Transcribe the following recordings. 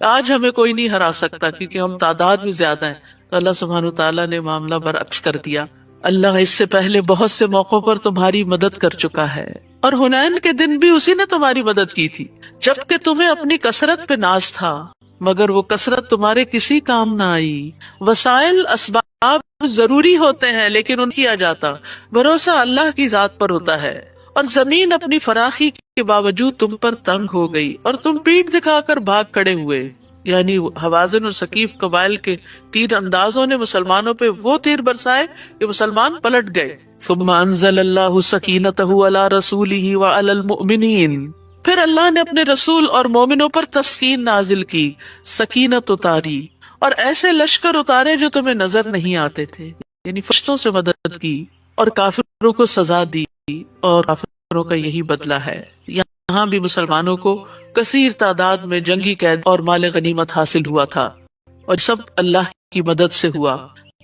آج ہمیں کوئی نہیں ہرا سکتا کیونکہ ہم تعداد میں زیادہ ہیں. تو اللہ سبحانہ تعالیٰ نے معاملہ برعکس کر دیا. اللہ اس سے پہلے بہت سے موقعوں پر تمہاری مدد کر چکا ہے، اور حنین کے دن بھی اسی نے تمہاری مدد کی تھی جبکہ تمہیں اپنی کثرت پہ ناز تھا، مگر وہ کثرت تمہارے کسی کام نہ آئی. وسائل اسباب ضروری ہوتے ہیں لیکن ان کیا جاتا، بھروسہ اللہ کی ذات پر ہوتا ہے. اور زمین اپنی فراخی کے باوجود تم پر تنگ ہو گئی اور تم پیٹھ دکھا کر بھاگ کھڑے ہوئے. یعنی حوازن اور ثقیف قبائل کے تیر اندازوں نے مسلمانوں پہ وہ تیر برسائے کہ مسلمان پلٹ گئے. ثم انزل اللہ سکینتہ علی رسولہ وعلی المؤمنین، پھر اللہ نے اپنے رسول اور مومنوں پر تسکین نازل کی، سکینت اتاری، اور ایسے لشکر اتارے جو تمہیں نظر نہیں آتے تھے. یعنی فرشتوں سے مدد کی اور کافروں کو سزا دی، اور کافروں کا یہی بدلہ ہے. یہاں بھی مسلمانوں کو کثیر تعداد میں جنگی قید اور مال غنیمت حاصل ہوا تھا، اور سب اللہ کی مدد سے ہوا.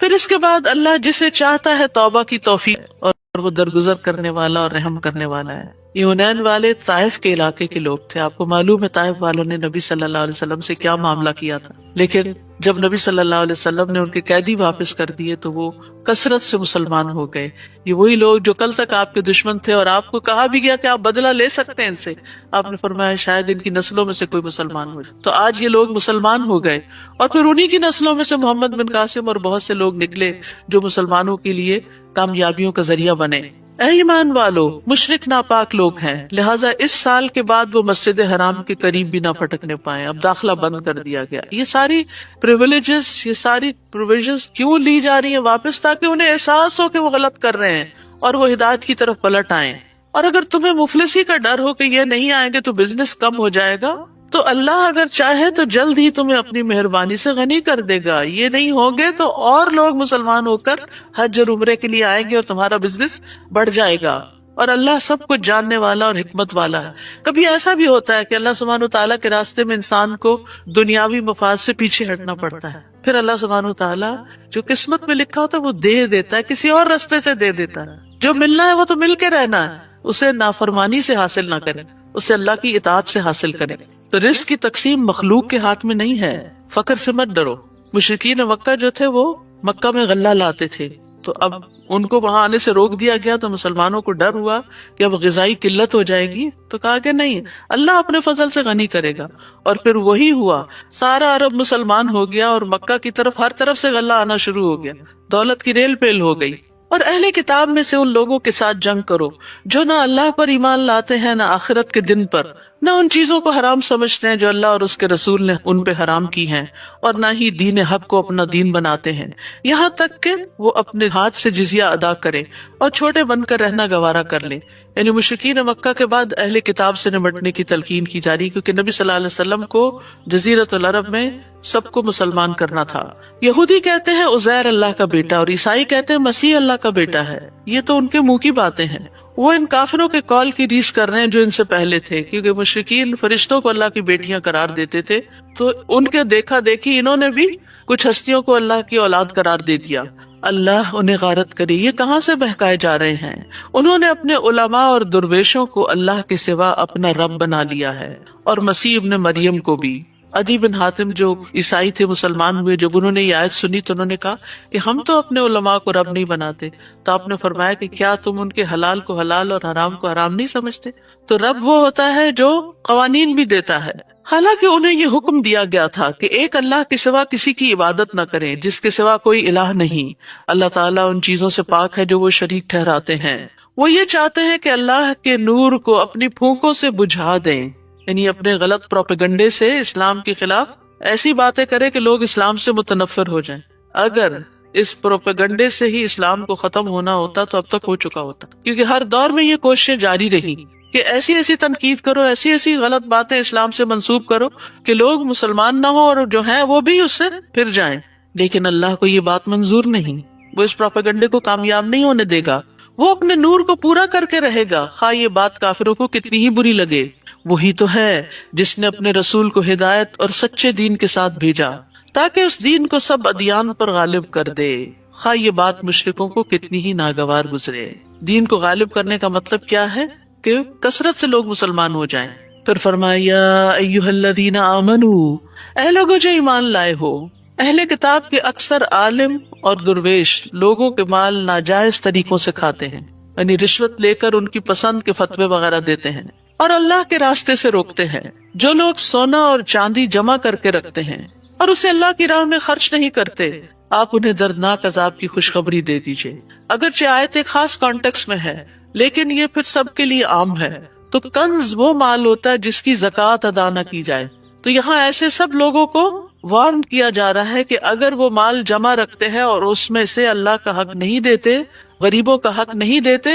پھر اس کے بعد اللہ جسے چاہتا ہے توبہ کی توفیق، اور وہ درگزر کرنے والا اور رحم کرنے والا ہے. یہ حنین والے طائف کے علاقے کے لوگ تھے. آپ کو معلوم ہے طائف والوں نے نبی صلی اللہ علیہ وسلم سے کیا معاملہ کیا تھا، لیکن جب نبی صلی اللہ علیہ وسلم نے ان کے قیدی واپس کر دیے تو وہ کثرت سے مسلمان ہو گئے. یہ وہی لوگ جو کل تک آپ کے دشمن تھے، اور آپ کو کہا بھی گیا کہ آپ بدلہ لے سکتے ہیں ان سے. آپ نے فرمایا شاید ان کی نسلوں میں سے کوئی مسلمان ہو جائے. تو آج یہ لوگ مسلمان ہو گئے، اور پھر انہی کی نسلوں میں سے محمد بن قاسم اور بہت سے لوگ نکلے جو مسلمانوں کے لیے کامیابیوں کا ذریعہ بنے. اے ایمان والو، مشرک ناپاک لوگ ہیں، لہٰذا اس سال کے بعد وہ مسجد حرام کے قریب بھی نہ پھٹکنے پائیں. اب داخلہ بند کر دیا گیا. یہ ساری پریویلیجز، یہ ساری پروویژنز کیوں لی جا رہی ہیں واپس؟ تاکہ انہیں احساس ہو کہ وہ غلط کر رہے ہیں اور وہ ہدایت کی طرف پلٹ آئیں. اور اگر تمہیں مفلسی کا ڈر ہو کہ یہ نہیں آئیں گے تو بزنس کم ہو جائے گا، تو اللہ اگر چاہے تو جلد ہی تمہیں اپنی مہربانی سے غنی کر دے گا. یہ نہیں ہوگے تو اور لوگ مسلمان ہو کر حج اور عمرے کے لیے آئیں گے اور تمہارا بزنس بڑھ جائے گا. اور اللہ سب کچھ جاننے والا اور حکمت والا ہے. کبھی ایسا بھی ہوتا ہے کہ اللہ سبحانہ وتعالیٰ کے راستے میں انسان کو دنیاوی مفاد سے پیچھے ہٹنا پڑتا ہے، پھر اللہ سبحانہ وتعالیٰ جو قسمت میں لکھا ہوتا ہے وہ دے دیتا ہے، کسی اور راستے سے دے دیتا ہے. جو ملنا ہے وہ تو مل کے رہنا ہے، اسے نافرمانی سے حاصل نہ کرے، اسے اللہ کی اطاعت سے حاصل کرے. تو رزق کی تقسیم مخلوق کے ہاتھ میں نہیں ہے. فقر سے مت ڈرو. مشرکین مکہ جو تھے وہ مکہ میں غلہ لاتے تھے، تو اب ان کو وہاں آنے سے روک دیا گیا. تو مسلمانوں کو ڈر ہوا کہ اب غذائی قلت ہو جائے گی، تو کہا کہ نہیں، اللہ اپنے فضل سے غنی کرے گا. اور پھر وہی ہوا، سارا عرب مسلمان ہو گیا اور مکہ کی طرف ہر طرف سے غلہ آنا شروع ہو گیا. دولت کی ریل پیل ہو گئی. اور اہل کتاب میں سے ان لوگوں کے ساتھ جنگ کرو جو نہ اللہ پر ایمان لاتے ہیں، نہ آخرت کے دن پر، نہ ان چیزوں کو حرام سمجھتے ہیں جو اللہ اور اس کے رسول نے ان پہ حرام کی ہیں، اور نہ ہی دین حق کو اپنا دین بناتے ہیں، یہاں تک کہ وہ اپنے ہاتھ سے جزیہ ادا کرے اور چھوٹے بن کر رہنا گوارا کر لیں. یعنی مشرکین مکہ کے بعد اہل کتاب سے نمٹنے کی تلقین کی جا رہی، کیونکہ نبی صلی اللہ علیہ وسلم کو جزیرۃ العرب میں سب کو مسلمان کرنا تھا. یہودی کہتے ہیں عزیر اللہ کا بیٹا، اور عیسائی کہتے ہیں مسیح اللہ کا بیٹا ہے. یہ تو ان کے منہ کی باتیں ہیں. وہ ان کافروں کے قول کی ریس کر رہے ہیں جو ان سے پہلے تھے، کیونکہ مشرکین فرشتوں کو اللہ کی بیٹیاں قرار دیتے تھے، تو ان کے دیکھا دیکھی انہوں نے بھی کچھ ہستیوں کو اللہ کی اولاد قرار دے دیا. اللہ انہیں غارت کرے. یہ کہاں سے بہکائے جا رہے ہیں؟ انہوں نے اپنے علماء اور درویشوں کو اللہ کے سوا اپنا رب بنا لیا ہے، اور مسیح ابن مریم کو بھی. عدی بن حاتم جو عیسائی تھے، مسلمان ہوئے، جب انہوں نے یہ آیت سنی تو انہوں نے کہا کہ ہم تو اپنے علماء کو رب نہیں بناتے. تو آپ نے فرمایا کہ کیا تم ان کے حلال کو حلال اور حرام کو حرام نہیں سمجھتے؟ تو رب وہ ہوتا ہے جو قوانین بھی دیتا ہے. حالانکہ انہیں یہ حکم دیا گیا تھا کہ ایک اللہ کے سوا کسی کی عبادت نہ کریں جس کے سوا کوئی الہ نہیں. اللہ تعالیٰ ان چیزوں سے پاک ہے جو وہ شریک ٹھہراتے ہیں. وہ یہ چاہتے ہیں کہ اللہ کے نور کو اپنی پھونکوں سے بجھا دیں، یعنی اپنے غلط پروپیگنڈے سے اسلام کے خلاف ایسی باتیں کرے کہ لوگ اسلام سے متنفر ہو جائیں. اگر اس پروپیگنڈے سے ہی اسلام کو ختم ہونا ہوتا تو اب تک ہو چکا ہوتا، کیونکہ ہر دور میں یہ کوششیں جاری رہی کہ ایسی ایسی تنقید کرو، ایسی ایسی غلط باتیں اسلام سے منسوب کرو کہ لوگ مسلمان نہ ہو اور جو ہیں وہ بھی اس سے پھر جائیں. لیکن اللہ کو یہ بات منظور نہیں. وہ اس پروپیگنڈے کو کامیاب نہیں ہونے دے گا. وہ اپنے نور کو پورا کر کے رہے گا، خواہ یہ بات کافروں کو کتنی ہی بری لگے. وہی تو ہے جس نے اپنے رسول کو ہدایت اور سچے دین کے ساتھ بھیجا تاکہ اس دین کو سب ادیان پر غالب کر دے، خواہ یہ بات مشرکوں کو کتنی ہی ناگوار گزرے. دین کو غالب کرنے کا مطلب کیا ہے؟ کہ کثرت سے لوگ مسلمان ہو جائیں. پھر فرمایا یا ایھا الذین آمنوا، اے لوگوں جو ایمان لائے ہو، اہل کتاب کے اکثر عالم اور درویش لوگوں کے مال ناجائز طریقوں سے کھاتے ہیں، یعنی رشوت لے کر ان کی پسند کے فتوے وغیرہ دیتے ہیں اور اللہ کے راستے سے روکتے ہیں۔ جو لوگ سونا اور چاندی جمع کر کے رکھتے ہیں اور اسے اللہ کی راہ میں خرچ نہیں کرتے، آپ انہیں دردناک عذاب کی خوشخبری دے دیجئے۔ اگرچہ آیت ایک خاص کانٹیکس میں ہے لیکن یہ پھر سب کے لیے عام ہے۔ تو کنز وہ مال ہوتا ہے جس کی زکوٰۃ ادا نہ کی جائے۔ تو یہاں ایسے سب لوگوں کو وارن کیا جا رہا ہے کہ اگر وہ مال جمع رکھتے ہیں اور اس میں سے اللہ کا حق نہیں دیتے، غریبوں کا حق نہیں دیتے،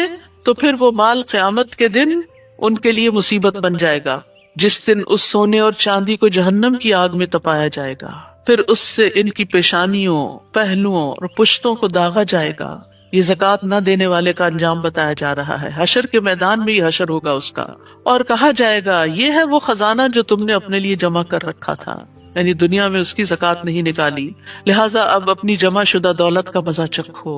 تو پھر وہ مال قیامت کے دن ان کے لیے مصیبت بن جائے گا، جس دن اس سونے اور چاندی کو جہنم کی آگ میں تپایا جائے گا، پھر اس سے ان کی پیشانیوں، پہلوؤں اور پشتوں کو داغا جائے گا۔ یہ زکوٰۃ نہ دینے والے کا انجام بتایا جا رہا ہے۔ حشر کے میدان میں یہ حشر ہوگا اس کا، اور کہا جائے گا یہ ہے وہ خزانہ جو تم نے اپنے لیے جمع کر رکھا تھا، یعنی دنیا میں اس کی زکوٰۃ نہیں نکالی، لہٰذا اب اپنی جمع شدہ دولت کا مزہ چکھو۔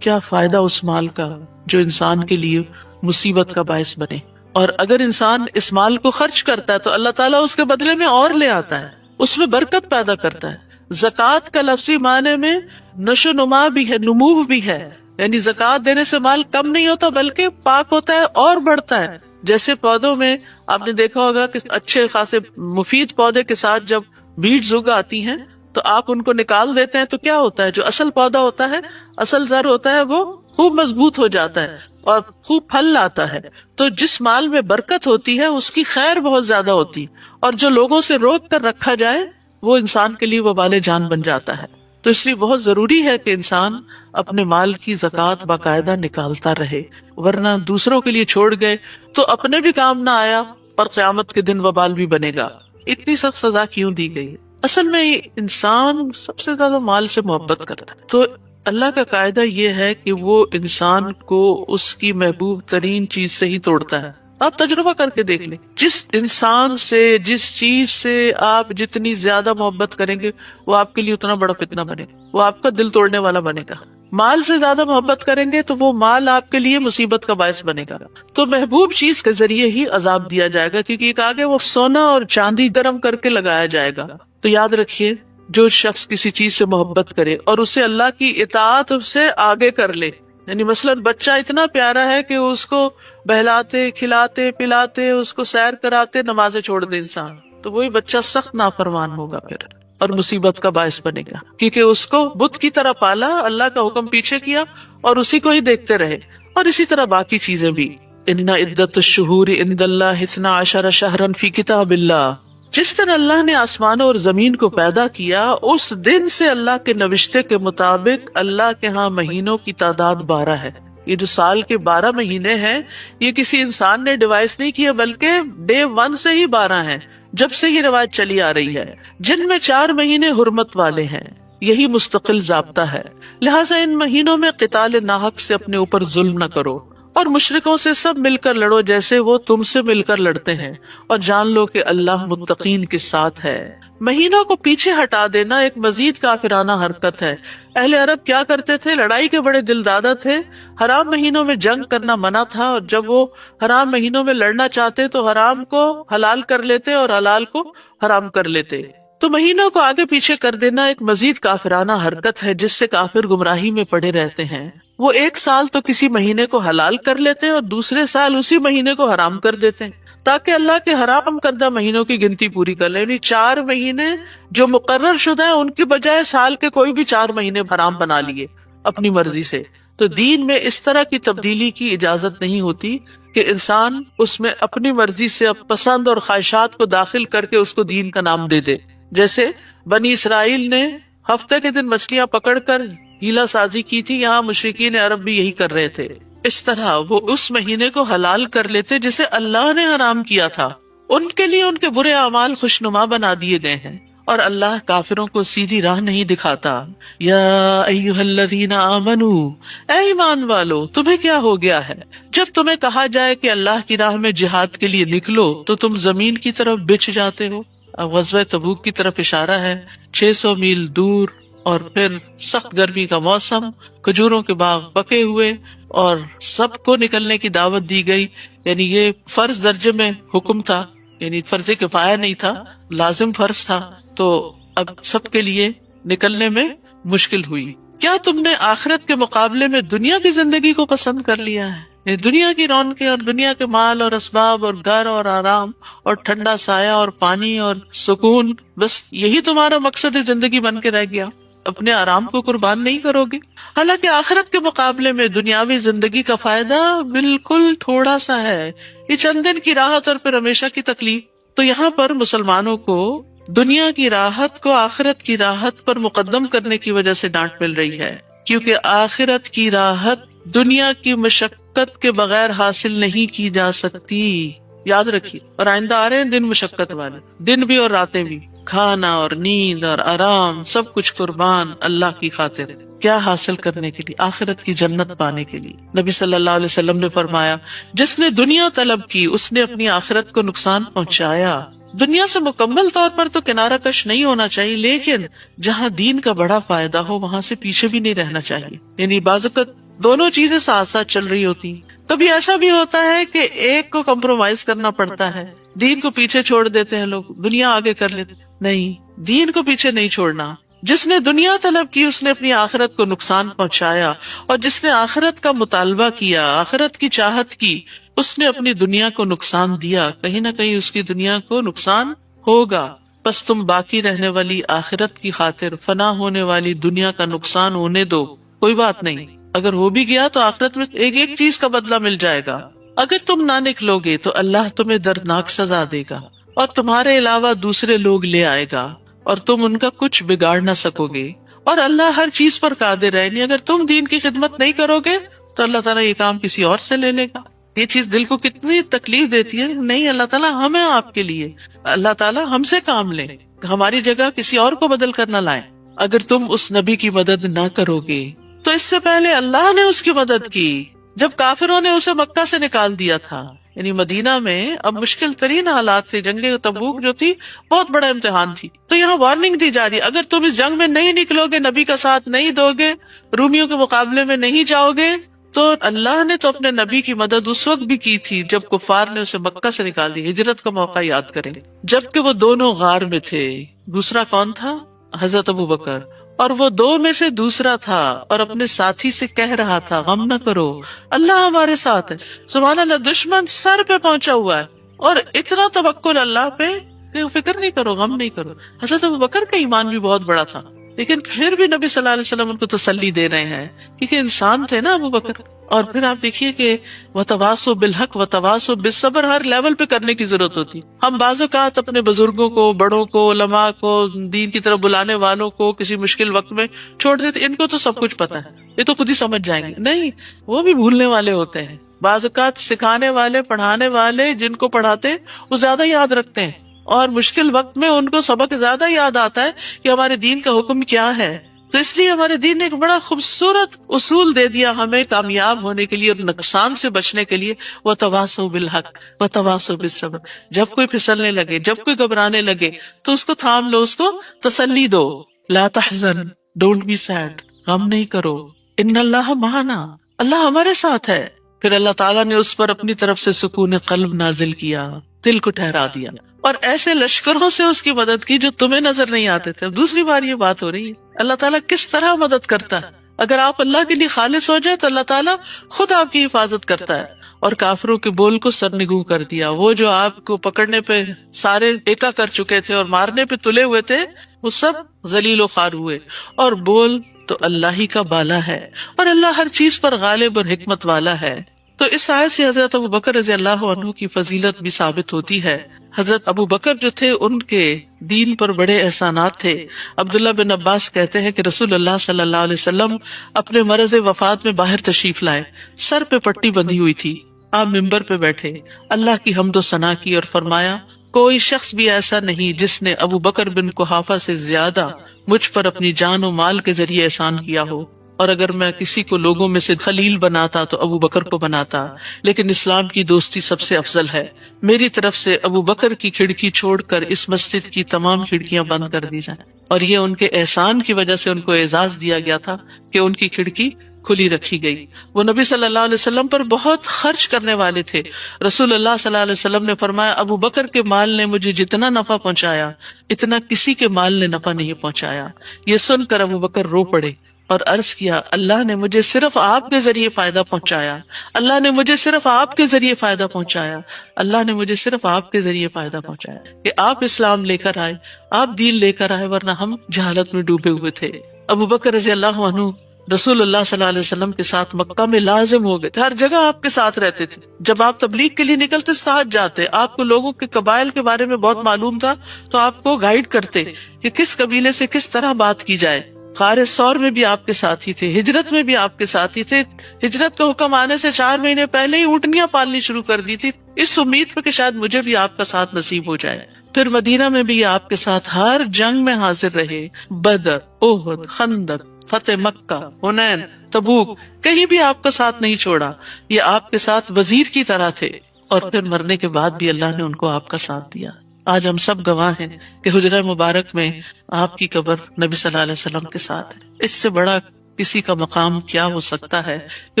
کیا فائدہ اس مال کا جو انسان کے لیے مصیبت کا باعث بنے۔ اور اگر انسان اس مال کو خرچ کرتا ہے تو اللہ تعالیٰ اس کے بدلے میں اور لے آتا ہے، اس میں برکت پیدا کرتا ہے۔ زکوٰۃ کا لفظی معنی میں نشو نما بھی ہے، نمو بھی ہے، یعنی زکوٰۃ دینے سے مال کم نہیں ہوتا بلکہ پاک ہوتا ہے اور بڑھتا ہے۔ جیسے پودوں میں آپ نے دیکھا ہوگا کہ اچھے خاصے مفید پودے کے ساتھ جب بیج اگ آتی ہیں تو آپ ان کو نکال دیتے ہیں تو کیا ہوتا ہے، جو اصل پودا ہوتا ہے، اصل زر ہوتا ہے، وہ خوب مضبوط ہو جاتا ہے اور خوب پھل لاتا ہے۔ تو جس مال میں برکت ہوتی ہے اس کی خیر بہت زیادہ ہوتی، اور جو لوگوں سے روک کر رکھا جائے وہ انسان کے لیے وبال جان بن جاتا ہے۔ تو اس لیے بہت ضروری ہے کہ انسان اپنے مال کی زکوٰۃ باقاعدہ نکالتا رہے، ورنہ دوسروں کے لیے چھوڑ گئے تو اپنے بھی کام نہ آیا اور قیامت کے دن وبال بھی بنے گا۔ اتنی سخت سزا کیوں دی گئی؟ اصل میں انسان سب سے زیادہ مال سے محبت کرتا ہے، تو اللہ کا قاعدہ یہ ہے کہ وہ انسان کو اس کی محبوب ترین چیز سے ہی توڑتا ہے۔ آپ تجربہ کر کے دیکھ لیں، جس انسان سے، جس چیز سے آپ جتنی زیادہ محبت کریں گے وہ آپ کے لیے اتنا بڑا فتنہ بنے گا، وہ آپ کا دل توڑنے والا بنے گا۔ مال سے زیادہ محبت کریں گے تو وہ مال آپ کے لیے مصیبت کا باعث بنے گا۔ تو محبوب چیز کے ذریعے ہی عذاب دیا جائے گا، کیونکہ ایک آگے وہ سونا اور چاندی گرم کر کے لگایا جائے گا۔ تو یاد رکھیے، جو شخص کسی چیز سے محبت کرے اور اسے اللہ کی اطاعت سے آگے کر لے، یعنی مثلاً بچہ اتنا پیارا ہے کہ اس کو بہلاتے، کھلاتے، پلاتے، اس کو سیر کراتے نمازیں چھوڑ دے انسان، تو وہی بچہ سخت نافرمان ہوگا پھر اور مصیبت کا باعث بنے گا، کیونکہ اس کو بت کی طرح پالا، اللہ کا حکم پیچھے کیا اور اسی کو ہی دیکھتے رہے۔ اور اسی طرح باقی چیزیں بھی، ان عدت الشہور عند اللہ 12 شہرا فی کتاب اللہ، جس دن اللہ نے آسمانوں اور زمین کو پیدا کیا اس دن سے اللہ کے نوشتے کے مطابق اللہ کے ہاں مہینوں کی تعداد 12 ہے۔ یہ جو سال کے 12 مہینے ہیں یہ کسی انسان نے ڈیوائس نہیں کیا، بلکہ ڈے 1 سے ہی 12 ہیں، جب سے ہی روایت چلی آ رہی ہے، جن میں 4 مہینے حرمت والے ہیں، یہی مستقل ضابطہ ہے۔ لہٰذا ان مہینوں میں قتال ناحق سے اپنے اوپر ظلم نہ کرو، اور مشرکوں سے سب مل کر لڑو جیسے وہ تم سے مل کر لڑتے ہیں، اور جان لو کہ اللہ متقین کے ساتھ ہے۔ مہینوں کو پیچھے ہٹا دینا ایک مزید کافرانہ حرکت ہے۔ اہل عرب کیا کرتے تھے؟ لڑائی کے بڑے دل دادا تھے، حرام مہینوں میں جنگ کرنا منع تھا، اور جب وہ حرام مہینوں میں لڑنا چاہتے تو حرام کو حلال کر لیتے اور حلال کو حرام کر لیتے۔ تو مہینوں کو آگے پیچھے کر دینا ایک مزید کافرانہ حرکت ہے جس سے کافر گمراہی میں پڑے رہتے ہیں۔ وہ ایک سال تو کسی مہینے کو حلال کر لیتے ہیں اور دوسرے سال اسی مہینے کو حرام کر دیتے ہیں، تاکہ اللہ کے حرام کردہ مہینوں کی گنتی پوری کر لیں، یعنی 4 مہینے جو مقرر شدہ ہیں ان کی بجائے سال کے کوئی بھی 4 مہینے حرام بنا لیے اپنی مرضی سے۔ تو دین میں اس طرح کی تبدیلی کی اجازت نہیں ہوتی کہ انسان اس میں اپنی مرضی سے پسند اور خواہشات کو داخل کر کے اس کو دین کا نام دے دے۔ جیسے بنی اسرائیل نے ہفتے کے دن مچھلیاں پکڑ کر ہیلا سازی کی تھی، یہاں مشرکین عرب بھی یہی کر رہے تھے۔ اس طرح وہ اس مہینے کو حلال کر لیتے جسے اللہ نے حرام کیا تھا، ان کے لیے ان کے برے اعمال خوشنما بنا دیے گئے ہیں، اور اللہ کافروں کو سیدھی راہ نہیں دکھاتا۔ یا ایھا الذین آمنوا، اے ایمان والو تمہیں کیا ہو گیا ہے جب تمہیں کہا جائے کہ اللہ کی راہ میں جہاد کے لیے نکلو تو تم زمین کی طرف بچھ جاتے ہو۔ غزوہ تبوک کی طرف اشارہ ہے، 600 میل دور، اور پھر سخت گرمی کا موسم، کھجوروں کے باغ پکے ہوئے، اور سب کو نکلنے کی دعوت دی گئی، یعنی یہ فرض درجے میں حکم تھا یعنی فرض کفایہ نہیں تھا، لازم فرض تھا، تو اب سب کے لیے نکلنے میں مشکل ہوئی۔ کیا تم نے آخرت کے مقابلے میں دنیا کی زندگی کو پسند کر لیا ہے؟ یعنی دنیا کی رونقیں اور دنیا کے مال اور اسباب اور گھر اور آرام اور ٹھنڈا سایہ اور پانی اور سکون، بس یہی تمہارا مقصد زندگی بن کے رہ گیا؟ اپنے آرام کو قربان نہیں کرو گے؟ حالانکہ آخرت کے مقابلے میں دنیاوی زندگی کا فائدہ بالکل تھوڑا سا ہے، یہ چند دن کی راحت اور پھر ہمیشہ کی تکلیف۔ تو یہاں پر مسلمانوں کو دنیا کی راحت کو آخرت کی راحت پر مقدم کرنے کی وجہ سے ڈانٹ مل رہی ہے، کیونکہ آخرت کی راحت دنیا کی مشقت کے بغیر حاصل نہیں کی جا سکتی۔ یاد رکھیے، اور آئندہ آ رہے ہیں دن مشقت والے، دن بھی اور راتیں بھی، کھانا اور نیند اور آرام سب کچھ قربان اللہ کی خاطر۔ کیا حاصل کرنے کے لیے؟ آخرت کی جنت پانے کے لیے۔ نبی صلی اللہ علیہ وسلم نے فرمایا، جس نے دنیا طلب کی اس نے اپنی آخرت کو نقصان پہنچایا۔ دنیا سے مکمل طور پر تو کنارہ کش نہیں ہونا چاہیے، لیکن جہاں دین کا بڑا فائدہ ہو وہاں سے پیچھے بھی نہیں رہنا چاہیے۔ یعنی بعض اوقات دونوں چیزیں ساتھ ساتھ چل رہی ہوتی ہیں۔ کبھی ایسا بھی ہوتا ہے کہ ایک کو کمپرومائز کرنا پڑتا ہے، دین کو پیچھے چھوڑ دیتے ہیں لوگ، دنیا آگے کر لیتے۔ نہیں، دین کو پیچھے نہیں چھوڑنا۔ جس نے دنیا طلب کی اس نے اپنی آخرت کو نقصان پہنچایا، اور جس نے آخرت کا مطالبہ کیا، آخرت کی چاہت کی، اس نے اپنی دنیا کو نقصان دیا۔ کہیں نہ کہیں اس کی دنیا کو نقصان ہوگا۔ بس تم باقی رہنے والی آخرت کی خاطر فنا ہونے والی دنیا کا نقصان ہونے دو، کوئی بات نہیں۔ اگر ہو بھی گیا تو آخرت میں ایک ایک چیز کا بدلہ مل جائے گا۔ اگر تم نہ نکلو گے تو اللہ تمہیں دردناک سزا دے گا، اور تمہارے علاوہ دوسرے لوگ لے آئے گا، اور تم ان کا کچھ بگاڑ نہ سکو گے، اور اللہ ہر چیز پر قادر ہے۔ یعنی اگر تم دین کی خدمت نہیں کرو گے تو اللہ تعالیٰ یہ کام کسی اور سے لے لے گا۔ یہ چیز دل کو کتنی تکلیف دیتی ہے۔ نہیں، اللہ تعالیٰ ہمیں آپ کے لیے، اللہ تعالیٰ ہم سے کام لے، ہماری جگہ کسی اور کو بدل کر نہ لائیں۔ اگر تم اس نبی کی مدد نہ کرو گے تو اس سے پہلے اللہ نے اس کی مدد کی جب کافروں نے اسے مکہ سے نکال دیا تھا۔ یعنی مدینہ میں اب مشکل ترین حالات تھے، جنگ تبوک جو تھی بہت بڑا امتحان تھی۔ تو یہاں وارننگ دی جا رہی ہے، اگر تم اس جنگ میں نہیں نکلو گے، نبی کا ساتھ نہیں دو گے، رومیوں کے مقابلے میں نہیں جاؤ گے، تو اللہ نے تو اپنے نبی کی مدد اس وقت بھی کی تھی جب کفار نے اسے مکہ سے نکال دی۔ ہجرت کا موقع یاد کریں، جبکہ وہ دونوں غار میں تھے۔ دوسرا کون تھا؟ حضرت ابو بکر، اور وہ دو میں سے دوسرا تھا، اور اپنے ساتھی سے کہہ رہا تھا، غم نہ کرو، اللہ ہمارے ساتھ ہے۔ سبحان اللہ، دشمن سر پہ پہنچا ہوا ہے اور اتنا توکل اللہ پہ کہ فکر نہیں کرو، غم نہیں کرو۔ حضرت ابو بکر کا ایمان بھی بہت بڑا تھا، لیکن پھر بھی نبی صلی اللہ علیہ وسلم ان کو تسلی دے رہے ہیں، کیونکہ انسان تھے نا ابو بکر۔ اور پھر آپ دیکھیے کہ وتواصوا بالحق وتواصوا بالصبر ہر لیول پہ کرنے کی ضرورت ہوتی۔ ہم بعض اوقات اپنے بزرگوں کو، بڑوں کو، علماء کو، دین کی طرف بلانے والوں کو کسی مشکل وقت میں چھوڑ دیتے، ان کو تو سب کچھ پتا ہے، یہ تو خود ہی سمجھ جائیں گے۔ نہیں، وہ بھی بھولنے والے ہوتے ہیں۔ بعض اوقات سکھانے والے، پڑھانے والے جن کو پڑھاتے وہ زیادہ یاد رکھتے ہیں، اور مشکل وقت میں ان کو سبق زیادہ یاد آتا ہے کہ ہمارے دین کا حکم کیا ہے۔ تو اس لیے ہمارے دین نے ایک بڑا خوبصورت اصول دے دیا ہمیں کامیاب ہونے کے لیے اور نقصان سے بچنے کے لیے، وتواصوا بالحق وتواصوا بالصبر۔ جب کوئی پھسلنے لگے، جب کوئی گھبرانے لگے تو اس کو تھام لو، اس کو تسلی دو۔ لا تحزن، ڈونٹ بی سیڈ، غم نہیں کرو، ان اللہ معنا، اللہ ہمارے ساتھ ہے۔ پھر اللہ تعالیٰ نے اس پر اپنی طرف سے سکون قلب نازل کیا، دل کو ٹھہرا دیا، اور ایسے لشکروں سے اس کی مدد کی جو تمہیں نظر نہیں آتے تھے۔ دوسری بار یہ بات ہو رہی ہے، اللہ تعالیٰ کس طرح مدد کرتا ہے۔ اگر آپ اللہ کے لیے خالص ہو جائے تو اللہ تعالیٰ خود آپ کی حفاظت کرتا ہے۔ اور کافروں کے بول کو سرنگوں کر دیا، وہ جو آپ کو پکڑنے پہ سارے ایکا کر چکے تھے اور مارنے پہ تلے ہوئے تھے، وہ سب ذلیل و خوار ہوئے۔ اور بول تو اللہ ہی کا بالا ہے، اور اللہ ہر چیز پر غالب اور حکمت والا ہے۔ تو اس آیت سے حضرت ابو بکر رضی اللہ عنہ کی فضیلت بھی ثابت ہوتی ہے۔ حضرت ابو بکر جو تھے ان کے دین پر بڑے احسانات تھے۔ عبداللہ بن عباس کہتے ہیں کہ رسول اللہ صلی اللہ علیہ وسلم اپنے مرض وفات میں باہر تشریف لائے، سر پہ پٹی بندھی ہوئی تھی، آپ ممبر پہ بیٹھے، اللہ کی حمد و ثنا کی اور فرمایا، کوئی شخص بھی ایسا نہیں جس نے ابو بکر بن قحافہ سے زیادہ مجھ پر اپنی جان و مال کے ذریعے احسان کیا ہو، اور اگر میں کسی کو لوگوں میں سے خلیل بناتا تو ابو بکر کو بناتا، لیکن اسلام کی دوستی سب سے افضل ہے۔ میری طرف سے ابو بکر کی کھڑکی چھوڑ کر اس مسجد کی تمام کھڑکیاں بند کر دی جائیں۔ اور یہ ان کے احسان کی وجہ سے ان کو اعزاز دیا گیا تھا کہ ان کی کھڑکی کھلی رکھی گئی. وہ نبی صلی اللہ علیہ وسلم پر بہت خرچ کرنے والے تھے. رسول اللہ صلی اللہ علیہ وسلم نے فرمایا ابو بکر کے مال نے مجھے جتنا نفع پہنچایا اتنا کسی کے مال نے نفع نہیں پہنچایا. یہ سن کر ابو بکر رو پڑے اور عرض کیا اللہ نے مجھے صرف آپ کے ذریعے فائدہ پہنچایا, اللہ نے مجھے صرف آپ کے ذریعے فائدہ پہنچایا, اللہ نے مجھے صرف آپ کے ذریعے فائدہ پہنچایا کہ آپ اسلام لے کر آئے, آپ دین لے کر آئے, ورنہ ہم جہالت میں ڈوبے ہوئے تھے. ابو بکر رضی اللہ عنہ رسول اللہ صلی اللہ علیہ وسلم کے ساتھ مکہ میں لازم ہو گئے تھے, ہر جگہ آپ کے ساتھ رہتے تھے. جب آپ تبلیغ کے لیے نکلتے ساتھ جاتے, آپ کو لوگوں کے قبائل کے بارے میں بہت معلوم تھا تو آپ کو گائیڈ کرتے کہ کس قبیلے سے کس طرح بات کی جائے. غار ثور میں بھی آپ کے ساتھ ہی تھے, ہجرت میں بھی آپ کے ساتھ ہی تھے. ہجرت کا حکم آنے سے 4 مہینے پہلے ہی اونٹنیاں پالنی شروع کر دی تھی اس امید پہ کہ شاید مجھے بھی آپ کا ساتھ نصیب ہو جائے. پھر مدینہ میں بھی آپ کے ساتھ ہر جنگ میں حاضر رہے, بدر, احد, خندق, فتح مکہ, حنین, تبوک, کہیں بھی آپ کا ساتھ نہیں چھوڑا. یہ آپ کے ساتھ وزیر کی طرح تھے, اور پھر مرنے کے بعد بھی اللہ نے ان کو آپ کا ساتھ دیا. آج ہم سب گواہ ہیں کہ حجرہ مبارک میں آپ کی قبر نبی صلی اللہ علیہ وسلم کے ساتھ ہے. اس سے بڑا کسی کا مقام کیا ہو سکتا ہے کہ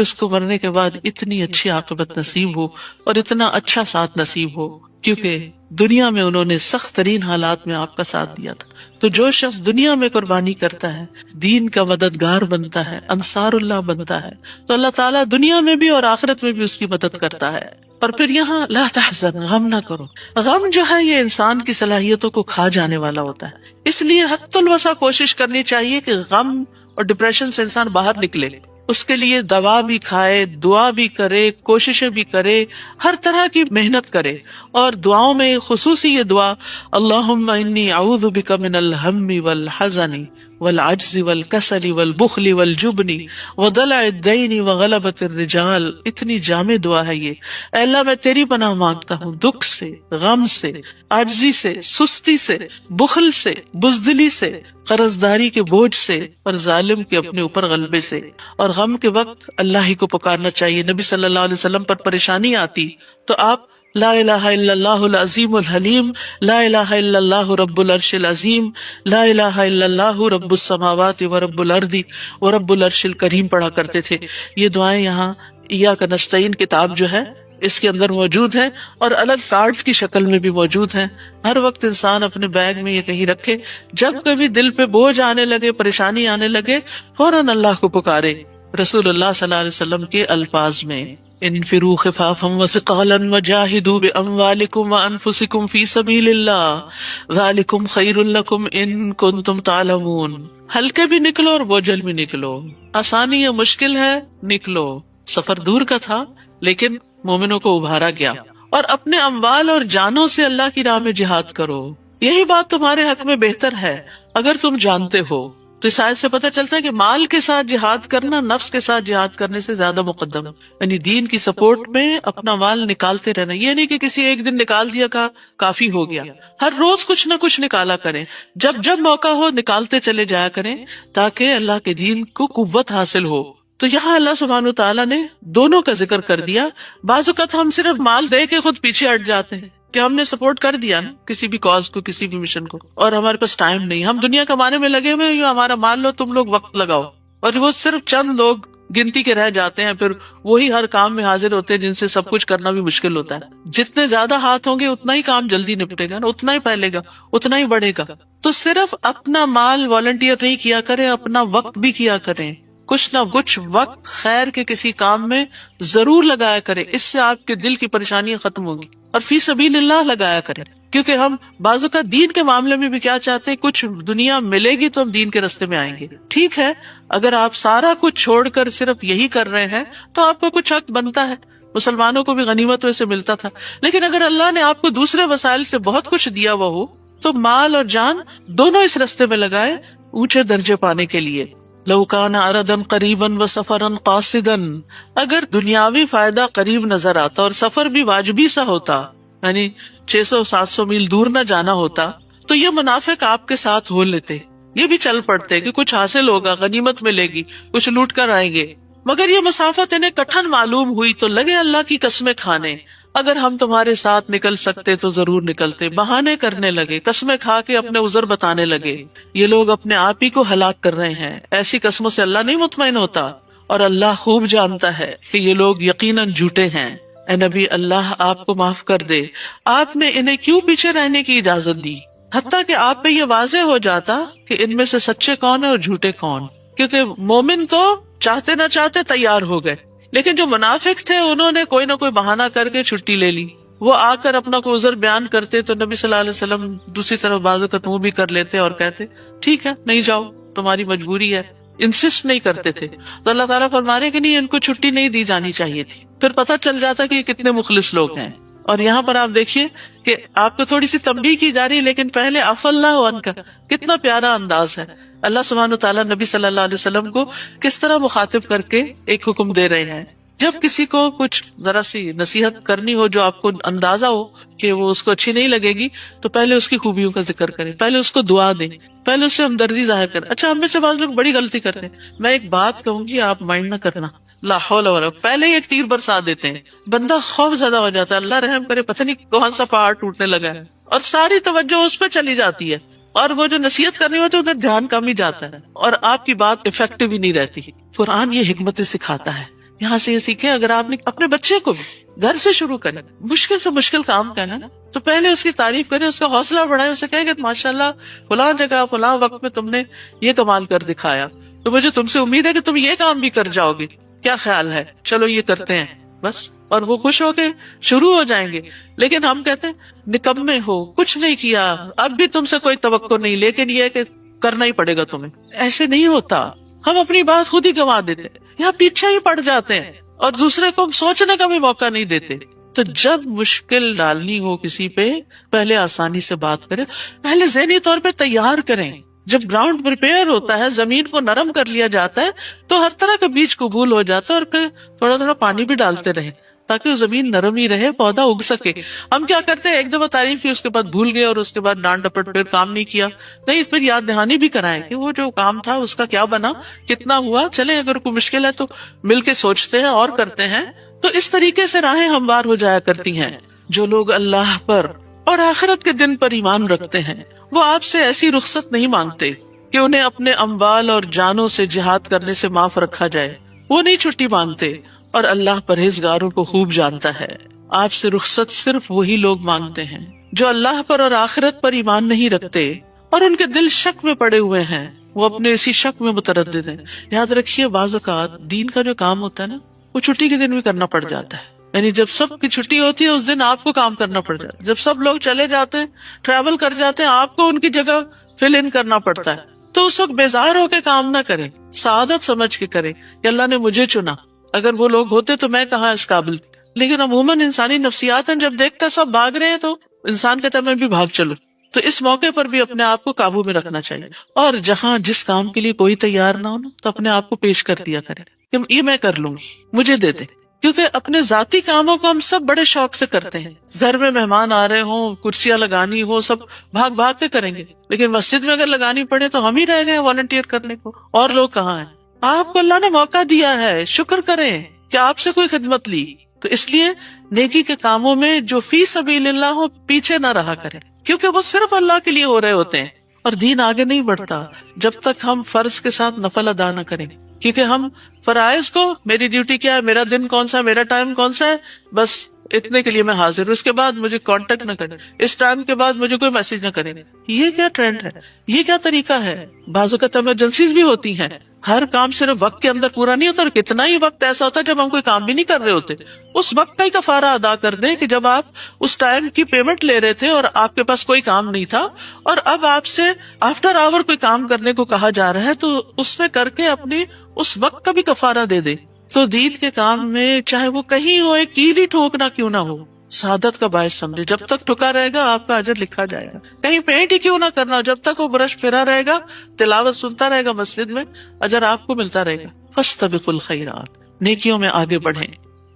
اس کو مرنے کے بعد اتنی اچھی عاقبت نصیب ہو اور اتنا اچھا ساتھ نصیب ہو, کیونکہ دنیا میں انہوں نے سخت ترین حالات میں آپ کا ساتھ دیا تھا. تو جو شخص دنیا میں قربانی کرتا ہے, دین کا مددگار بنتا ہے, انصار اللہ بنتا ہے, تو اللہ تعالیٰ دنیا میں بھی اور آخرت میں بھی اس کی مدد کرتا ہے. اور پھر یہاں لا تحزن, غم نہ کرو. غم جو ہے یہ انسان کی صلاحیتوں کو کھا جانے والا ہوتا ہے, اس لیے حد الوسع کوشش کرنی چاہیے کہ غم اور ڈپریشن سے انسان باہر نکلے. اس کے لیے دوا بھی کھائے, دعا بھی کرے, کوششیں بھی کرے, ہر طرح کی محنت کرے. اور دعاؤں میں خصوصی یہ دعا اللہم انی اعوذ بک من الہم والحزن والعجز والکسل والبخل والجبن وضلع الدین وغلبۃ الرجال. اتنی جامع دعا ہے یہ. اے اللہ میں تیری پناہ مانگتا ہوں دکھ سے, غم سے, عاجزی سے, سستی سے, بخل سے, بزدلی سے, قرضداری کے بوجھ سے, اور ظالم کے اپنے اوپر غلبے سے. اور غم کے وقت اللہ ہی کو پکارنا چاہیے. نبی صلی اللہ علیہ وسلم پر پریشانی آتی تو آپ لا الہ الا اللہ العظیم الحلیم, لا الہ الا اللہ رب العرش العظیم, لا الہ الا اللہ رب السماوات ورب الارض ورب العرش الکریم پڑھا کرتے تھے. یہ دعائیں یہاں ایاک نستعین کتاب جو ہے اس کے اندر موجود ہے, اور الگ کارڈز کی شکل میں بھی موجود ہیں. ہر وقت انسان اپنے بیگ میں یہ کہیں رکھے, جب کبھی دل پہ بوجھ آنے لگے, پریشانی آنے لگے, فوراً اللہ کو پکارے. رسول اللہ صلی اللہ علیہ وسلم کے الفاظ میں انفروا خفافا وثقالا وجاہدوا باموالکم وانفسکم فی سبیل اللہ ذالکم خیر لکم ان کنتم تعلمون. ہلکے بھی نکلو اور بوجھل بھی نکلو, آسانی یا مشکل ہے نکلو. سفر دور کا تھا لیکن مومنوں کو ابھارا گیا. اور اپنے اموال اور جانوں سے اللہ کی راہ میں جہاد کرو, یہی بات تمہارے حق میں بہتر ہے اگر تم جانتے ہو. تو اس آیت سے پتہ چلتا ہے کہ مال کے ساتھ جہاد کرنا نفس کے ساتھ جہاد کرنے سے زیادہ مقدم ہے. یعنی دین کی سپورٹ میں اپنا مال نکالتے رہنا. یہ نہیں کہ کسی ایک دن نکال دیا کا کافی ہو گیا, ہر روز کچھ نہ کچھ نکالا کریں, جب جب موقع ہو نکالتے چلے جایا کریں تاکہ اللہ کے دین کو قوت حاصل ہو. تو یہاں اللہ سبحانہ تعالیٰ نے دونوں کا ذکر کر دیا. بعض اوقات ہم صرف مال دے کے خود پیچھے ہٹ جاتے ہیں کہ ہم نے سپورٹ کر دیا نا کسی بھی کاز کو, کسی بھی مشن کو, اور ہمارے پاس ٹائم نہیں, ہم دنیا کمانے میں لگے ہوئے, ہمارا مال لو, تم لوگ وقت لگاؤ. اور وہ صرف چند لوگ گنتی کے رہ جاتے ہیں, پھر وہی ہر کام میں حاضر ہوتے ہیں جن سے سب کچھ کرنا بھی مشکل ہوتا ہے. جتنے زیادہ ہاتھ ہوں گے اتنا ہی کام جلدی نپٹے گا نا, اتنا ہی پھیلے گا, اتنا ہی بڑھے گا. تو صرف اپنا مال والنٹیئر نہیں کیا کریں, اپنا وقت بھی کیا کریں. کچھ نہ کچھ وقت خیر کے کسی کام میں ضرور لگایا کرے, اس سے آپ کے دل کی پریشانیاں ختم ہوگی. اور فی سبیل اللہ لگایا کرے, کیونکہ ہم بازو کا دین کے معاملے میں بھی کیا چاہتے ہیں, کچھ دنیا ملے گی تو ہم دین کے راستے میں آئیں گے. ٹھیک ہے, اگر آپ سارا کچھ چھوڑ کر صرف یہی کر رہے ہیں تو آپ کو کچھ حق بنتا ہے. مسلمانوں کو بھی غنیمت سے ملتا تھا, لیکن اگر اللہ نے آپ کو دوسرے وسائل سے بہت کچھ دیا ہوا ہو تو مال اور جان دونوں اس راستے میں لگائے اونچے درجے پانے کے لیے. لو کان عرضا قریبا وسفرا قاصدا, اگر دنیاوی فائدہ قریب نظر آتا اور سفر بھی واجبی سا ہوتا, یعنی 600-700 میل دور نہ جانا ہوتا, تو یہ منافق آپ کے ساتھ ہو لیتے, یہ بھی چل پڑتے کہ کچھ حاصل ہوگا, غنیمت ملے گی, کچھ لوٹ کر آئیں گے. مگر یہ مسافت انہیں کٹھن معلوم ہوئی تو لگے اللہ کی قسمیں کھانے, اگر ہم تمہارے ساتھ نکل سکتے تو ضرور نکلتے. بہانے کرنے لگے, قسمیں کھا کے اپنے عذر بتانے لگے. یہ لوگ اپنے آپ ہی کو ہلاک کر رہے ہیں, ایسی قسموں سے اللہ نہیں مطمئن ہوتا. اور اللہ خوب جانتا ہے کہ یہ لوگ یقیناً جھوٹے ہیں۔ اے نبی، اللہ آپ کو معاف کر دے، آپ نے انہیں کیوں پیچھے رہنے کی اجازت دی؟ حتیٰ کہ آپ پہ یہ واضح ہو جاتا کہ ان میں سے سچے کون ہیں اور جھوٹے کون، کیونکہ مومن تو چاہتے نہ چاہتے تیار ہو گئے، لیکن جو منافق تھے انہوں نے کوئی نہ کوئی بہانہ کر کے چھٹی لے لی۔ وہ آ کر اپنا کوئی عذر بیان کرتے تو نبی صلی اللہ علیہ وسلم دوسری طرف بازو کا منہ بھی کر لیتے اور کہتے ٹھیک ہے نہیں جاؤ، تمہاری مجبوری ہے، انسسٹ نہیں کرتے تھے۔ تو اللہ تعالیٰ فرما رہے کہ نہیں، ان کو چھٹی نہیں دی جانی چاہیے تھی، پھر پتہ چل جاتا کہ یہ کتنے مخلص لوگ ہیں۔ اور یہاں پر آپ دیکھیے کہ آپ کو تھوڑی سی تنبیہ کی جا رہی ہے، لیکن پہلے عفو اللہ عنک، کتنا پیارا انداز ہے۔ اللہ سبحانہ وتعالیٰ نبی صلی اللہ علیہ وسلم کو کس طرح مخاطب کر کے ایک حکم دے رہے ہیں۔ جب کسی کو کچھ ذرا سی نصیحت کرنی ہو جو آپ کو اندازہ ہو کہ وہ اس کو اچھی نہیں لگے گی، تو پہلے اس کی خوبیوں کا ذکر کریں، پہلے اس کو دعا دیں، پہلے اس سے ہمدردی ظاہر کریں۔ اچھا، ہم میں سے بعض لوگ بڑی غلطی کرتے ہیں، میں ایک بات کہوں گی آپ مائنڈ نہ کرنا، لا حول ولا، پہلے ہی ایک تیر برسا دیتے ہیں، بندہ خوف زدہ ہو جاتا ہے، اللہ رحم کرے، پتہ نہیں کون سا پہاڑ ٹوٹنے لگا ہے، اور ساری توجہ اس پہ چلی جاتی ہے، اور وہ جو نصیحت کرنی ہوتی ہے ادھر دھیان کم ہی جاتا ہے، اور آپ کی بات افیکٹو ہی نہیں رہتی۔ قرآن یہ حکمت سکھاتا ہے، یہاں سے یہ سیکھیں، اگر آپ نے اپنے بچے کو بھی گھر سے شروع کریں، مشکل سے مشکل کام کرنا تو پہلے اس کی تعریف کریں، اس کا حوصلہ بڑھائیں، اسے کہیں کہ ماشاءاللہ فلاں جگہ فلاں وقت میں تم نے یہ کمال کر دکھایا، تو مجھے تم سے امید ہے کہ تم یہ کام بھی کر جاؤ گے، کیا خیال ہے، چلو یہ کرتے ہیں بس، اور وہ خوش ہو کے شروع ہو جائیں گے۔ لیکن ہم کہتے ہیں نکمے ہو، کچھ نہیں کیا، اب بھی تم سے کوئی توقع نہیں، لیکن یہ کہ کرنا ہی پڑے گا تمہیں۔ ایسے نہیں ہوتا، ہم اپنی بات خود ہی گنوا دیتے یا پیچھے ہی پڑ جاتے ہیں اور دوسرے کو سوچنے کا بھی موقع نہیں دیتے۔ تو جب مشکل ڈالنی ہو کسی پہ، پہلے آسانی سے بات کریں، پہلے ذہنی طور پہ تیار کریں۔ جب گراؤنڈ پریپیئر ہوتا ہے، زمین کو نرم کر لیا جاتا ہے، تو ہر طرح کا بیج قبول ہو جاتا ہے، اور پھر تھوڑا تھوڑا پانی بھی ڈالتے رہیں تاکہ وہ زمین نرم ہی رہے، پودا اگ سکے۔ ہم کیا کرتے ہیں، ایک دفعہ تعریف کی، اس کے بعد بھول گئے، اور اس کے بعد ڈانٹ ڈپٹ، پھر کام نہیں کیا۔ نہیں، پھر یاد دہانی بھی کرائیں کہ وہ جو کام تھا اس کا کیا بنا، کتنا ہوا۔ چلیں، اگر کوئی مشکل ہے تو مل کے سوچتے ہیں اور کرتے ہیں۔ تو اس طریقے سے راہیں ہموار ہو جایا کرتی ہیں۔ جو لوگ اللہ پر اور آخرت کے دن پر ایمان رکھتے ہیں، وہ آپ سے ایسی رخصت نہیں مانگتے کہ انہیں اپنے اموال اور جانوں سے جہاد کرنے سے معاف رکھا جائے، وہ نہیں چھٹی مانگتے، اور اللہ پرہیزگاروں کو خوب جانتا ہے۔ آپ سے رخصت صرف وہی لوگ مانگتے ہیں جو اللہ پر اور آخرت پر ایمان نہیں رکھتے اور ان کے دل شک میں پڑے ہوئے ہیں، وہ اپنے اسی شک میں متردد ہیں۔ یاد رکھیے، بعض اوقات دین کا جو کام ہوتا ہے نا، وہ چھٹی کے دن بھی کرنا پڑ جاتا ہے، یعنی جب سب کی چھٹی ہوتی ہے اس دن آپ کو کام کرنا پڑ جاتا ہے، جب سب لوگ چلے جاتے ہیں، ٹریول کر جاتے ہیں، آپ کو ان کی جگہ فل ان کرنا پڑتا ہے۔ تو اس وقت بیزار ہو کے کام نہ کریں، سعادت سمجھ کے کریں کہ اللہ نے مجھے چنا، اگر وہ لوگ ہوتے تو میں کہاں اس قابل۔ لیکن عموماً انسانی نفسیات ہیں، جب دیکھتا سب بھاگ رہے ہیں تو انسان کہتا ہے میں بھی بھاگ چلوں۔ تو اس موقع پر بھی اپنے آپ کو قابو میں رکھنا چاہیے، اور جہاں جس کام کے لیے کوئی تیار نہ ہو تو اپنے آپ کو پیش کر دیا کرے کہ یہ میں کر لوں گی، مجھے دے دیں۔ کیونکہ اپنے ذاتی کاموں کو ہم سب بڑے شوق سے کرتے ہیں، گھر میں مہمان آ رہے ہوں، کرسیاں لگانی ہو، سب بھاگ بھاگ کے کریں گے، لیکن مسجد میں اگر لگانی پڑے تو ہم ہی رہ گئے والنٹیئر کرنے کو، اور لوگ کہاں ہیں؟ آپ کو اللہ نے موقع دیا ہے، شکر کریں کہ آپ سے کوئی خدمت لی۔ تو اس لیے نیکی کے کاموں میں جو فی سبیل اللہ ہو، پیچھے نہ رہا کریں، کیونکہ وہ صرف اللہ کے لیے ہو رہے ہوتے ہیں، اور دین آگے نہیں بڑھتا جب تک ہم فرض کے ساتھ نفل ادا نہ کریں۔ کیونکہ ہم فرائض کو، میری ڈیوٹی کیا ہے، میرا دن کون سا، میرا ٹائم کون سا ہے، بس اتنے کے لیے میں حاضر ہوں، اس کے بعد مجھے کانٹیکٹ نہ کریں، اس ٹائم کے بعد مجھے کوئی میسج نہ کریں۔ یہ کیا ٹرینڈ ہے، یہ کیا طریقہ ہے؟ بعض اوقات ایمرجنسیز بھی ہوتی ہیں، ہر کام صرف وقت کے اندر پورا نہیں ہوتا، اور کتنا ہی وقت ایسا ہوتا ہے جب ہم کوئی کام بھی نہیں کر رہے ہوتے، اس وقت کا ہی کفارہ ادا کر دیں کہ جب آپ اس ٹائم کی پیمنٹ لے رہے تھے اور آپ کے پاس کوئی کام نہیں تھا، اور اب آپ سے آفٹر آور کوئی کام کرنے کو کہا جا رہا ہے، تو اس میں کر کے اپنی اس وقت کا بھی کفارہ دے دے۔ تو دین کے کام میں چاہے وہ کہیں ہو، ایک کیل ہی ٹھوکنا کیوں نہ ہو، سعادت کا باعث سمجھے، جب تک ٹھکا رہے گا آپ کا اجر لکھا جائے گا۔ کہیں پینٹ ہی کیوں نہ کرنا، جب تک وہ برش پھرا رہے گا، تلاوت سنتا رہے گا مسجد میں، اجر آپ کو ملتا رہے گا۔ فاستبقوا الخیرات، نیکیوں میں آگے بڑھیں۔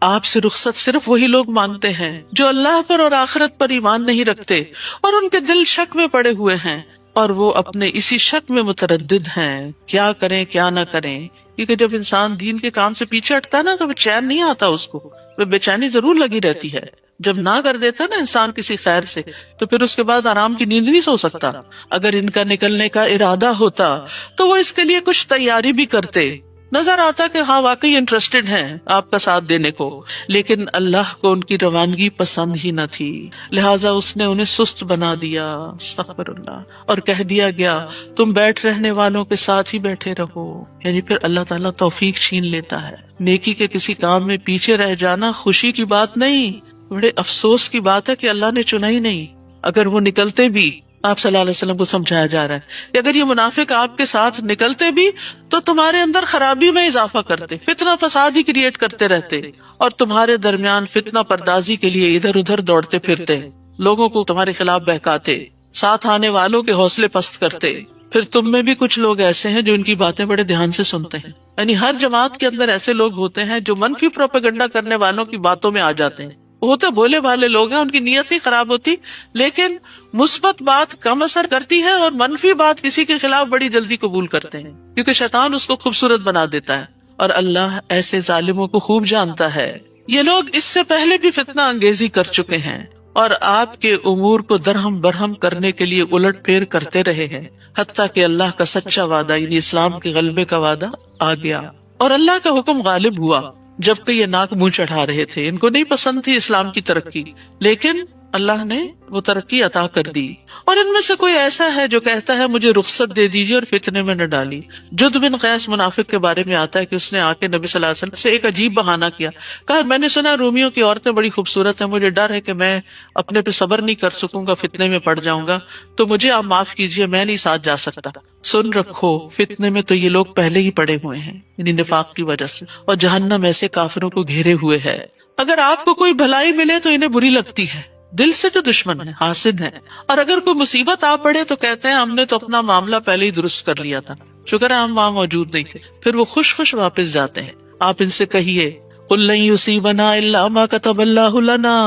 آپ سے رخصت صرف وہی لوگ مانگتے ہیں جو اللہ پر اور آخرت پر ایمان نہیں رکھتے اور ان کے دل شک میں پڑے ہوئے ہیں، اور وہ اپنے اسی شک میں متردد ہیں، کیا کریں کیا نہ کریں۔ کیونکہ جب انسان دین کے کام سے پیچھے ہٹتا ہے نا، تو چین نہیں آتا اس کو، وہ بے چینی ضرور لگی رہتی ہے۔ جب نہ کر دیتا نا انسان کسی خیر سے، تو پھر اس کے بعد آرام کی نیند نہیں سو سکتا۔ اگر ان کا نکلنے کا ارادہ ہوتا تو وہ اس کے لیے کچھ تیاری بھی کرتے، نظر آتا کہ ہاں واقعی انٹرسٹڈ ہیں آپ کا ساتھ دینے کو، لیکن اللہ کو ان کی روانگی پسند ہی نہ تھی، لہٰذا اس نے انہیں سست بنا دیا، استغفر اللہ، اور کہہ دیا گیا تم بیٹھ رہنے والوں کے ساتھ ہی بیٹھے رہو۔ یعنی پھر اللہ تعالیٰ توفیق چھین لیتا ہے۔ نیکی کے کسی کام میں پیچھے رہ جانا خوشی کی بات نہیں، بڑے افسوس کی بات ہے کہ اللہ نے چنا ہی نہیں۔ اگر وہ نکلتے بھی، آپ صلی اللہ علیہ وسلم کو سمجھایا جا رہا ہے کہ اگر یہ منافق آپ کے ساتھ نکلتے بھی تو تمہارے اندر خرابی میں اضافہ کرتے، فتنہ فساد ہی کریٹ کرتے رہتے، اور تمہارے درمیان فتنہ پردازی کے لیے ادھر ادھر دوڑتے پھرتے، لوگوں کو تمہارے خلاف بہکاتے، ساتھ آنے والوں کے حوصلے پست کرتے۔ پھر تم میں بھی کچھ لوگ ایسے ہیں جو ان کی باتیں بڑے دھیان سے سنتے ہیں، یعنی ہر جماعت کے اندر ایسے لوگ ہوتے ہیں جو منفی پروپیگنڈا کرنے والوں کی باتوں میں آ جاتے ہیں۔ ہوتے بولے والے لوگ ہیں، ان کی نیت ہی خراب ہوتی، لیکن مثبت بات کم اثر کرتی ہے اور منفی بات کسی کے خلاف بڑی جلدی قبول کرتے ہیں، کیونکہ شیطان اس کو خوبصورت بنا دیتا ہے، اور اللہ ایسے ظالموں کو خوب جانتا ہے۔ یہ لوگ اس سے پہلے بھی فتنہ انگیزی کر چکے ہیں اور آپ کے امور کو درہم برہم کرنے کے لیے الٹ پھیر کرتے رہے ہیں، حتیٰ کہ اللہ کا سچا وعدہ یعنی اسلام کے غلبے کا وعدہ آ گیا اور اللہ کا حکم غالب ہوا، جبکہ یہ ناک منہ چڑھا رہے تھے۔ ان کو نہیں پسند تھی اسلام کی ترقی، لیکن اللہ نے وہ ترقی عطا کر دی۔ اور ان میں سے کوئی ایسا ہے جو کہتا ہے مجھے رخصت دے دیجیے اور فتنے میں نہ ڈالی۔ جد بن قیس منافق کے بارے میں آتا ہے کہ اس نے آ کے نبی صلی اللہ علیہ وسلم سے ایک عجیب بہانہ کیا، کہا میں نے سنا رومیوں کی عورتیں بڑی خوبصورت ہیں، مجھے ڈر ہے کہ میں اپنے پہ صبر نہیں کر سکوں گا، فتنے میں پڑ جاؤں گا، تو مجھے آپ معاف کیجیے، میں نہیں ساتھ جا سکتا۔ سن رکھو، فتنے میں تو یہ لوگ پہلے ہی پڑے ہوئے ہیں، یعنی نفاق کی وجہ سے، اور جہنم ایسے کافروں کو گھیرے ہوئے ہے۔ اگر آپ کو کوئی بھلائی ملے تو انہیں بری لگتی ہے، دل سے تو دشمن ہے، حاسد ہے، اور اگر کوئی مصیبت آ پڑے تو کہتے ہیں ہم نے تو اپنا معاملہ پہلے ہی درست کر لیا تھا، شکر ہے ہم وہاں موجود نہیں تھے۔ پھر وہ خوش خوش واپس جاتے ہیں۔ آپ ان سے کہیے قُل لَن يُصِيبَنَا إِلَّا مَا كَتَبَ اللَّهُ لَنَا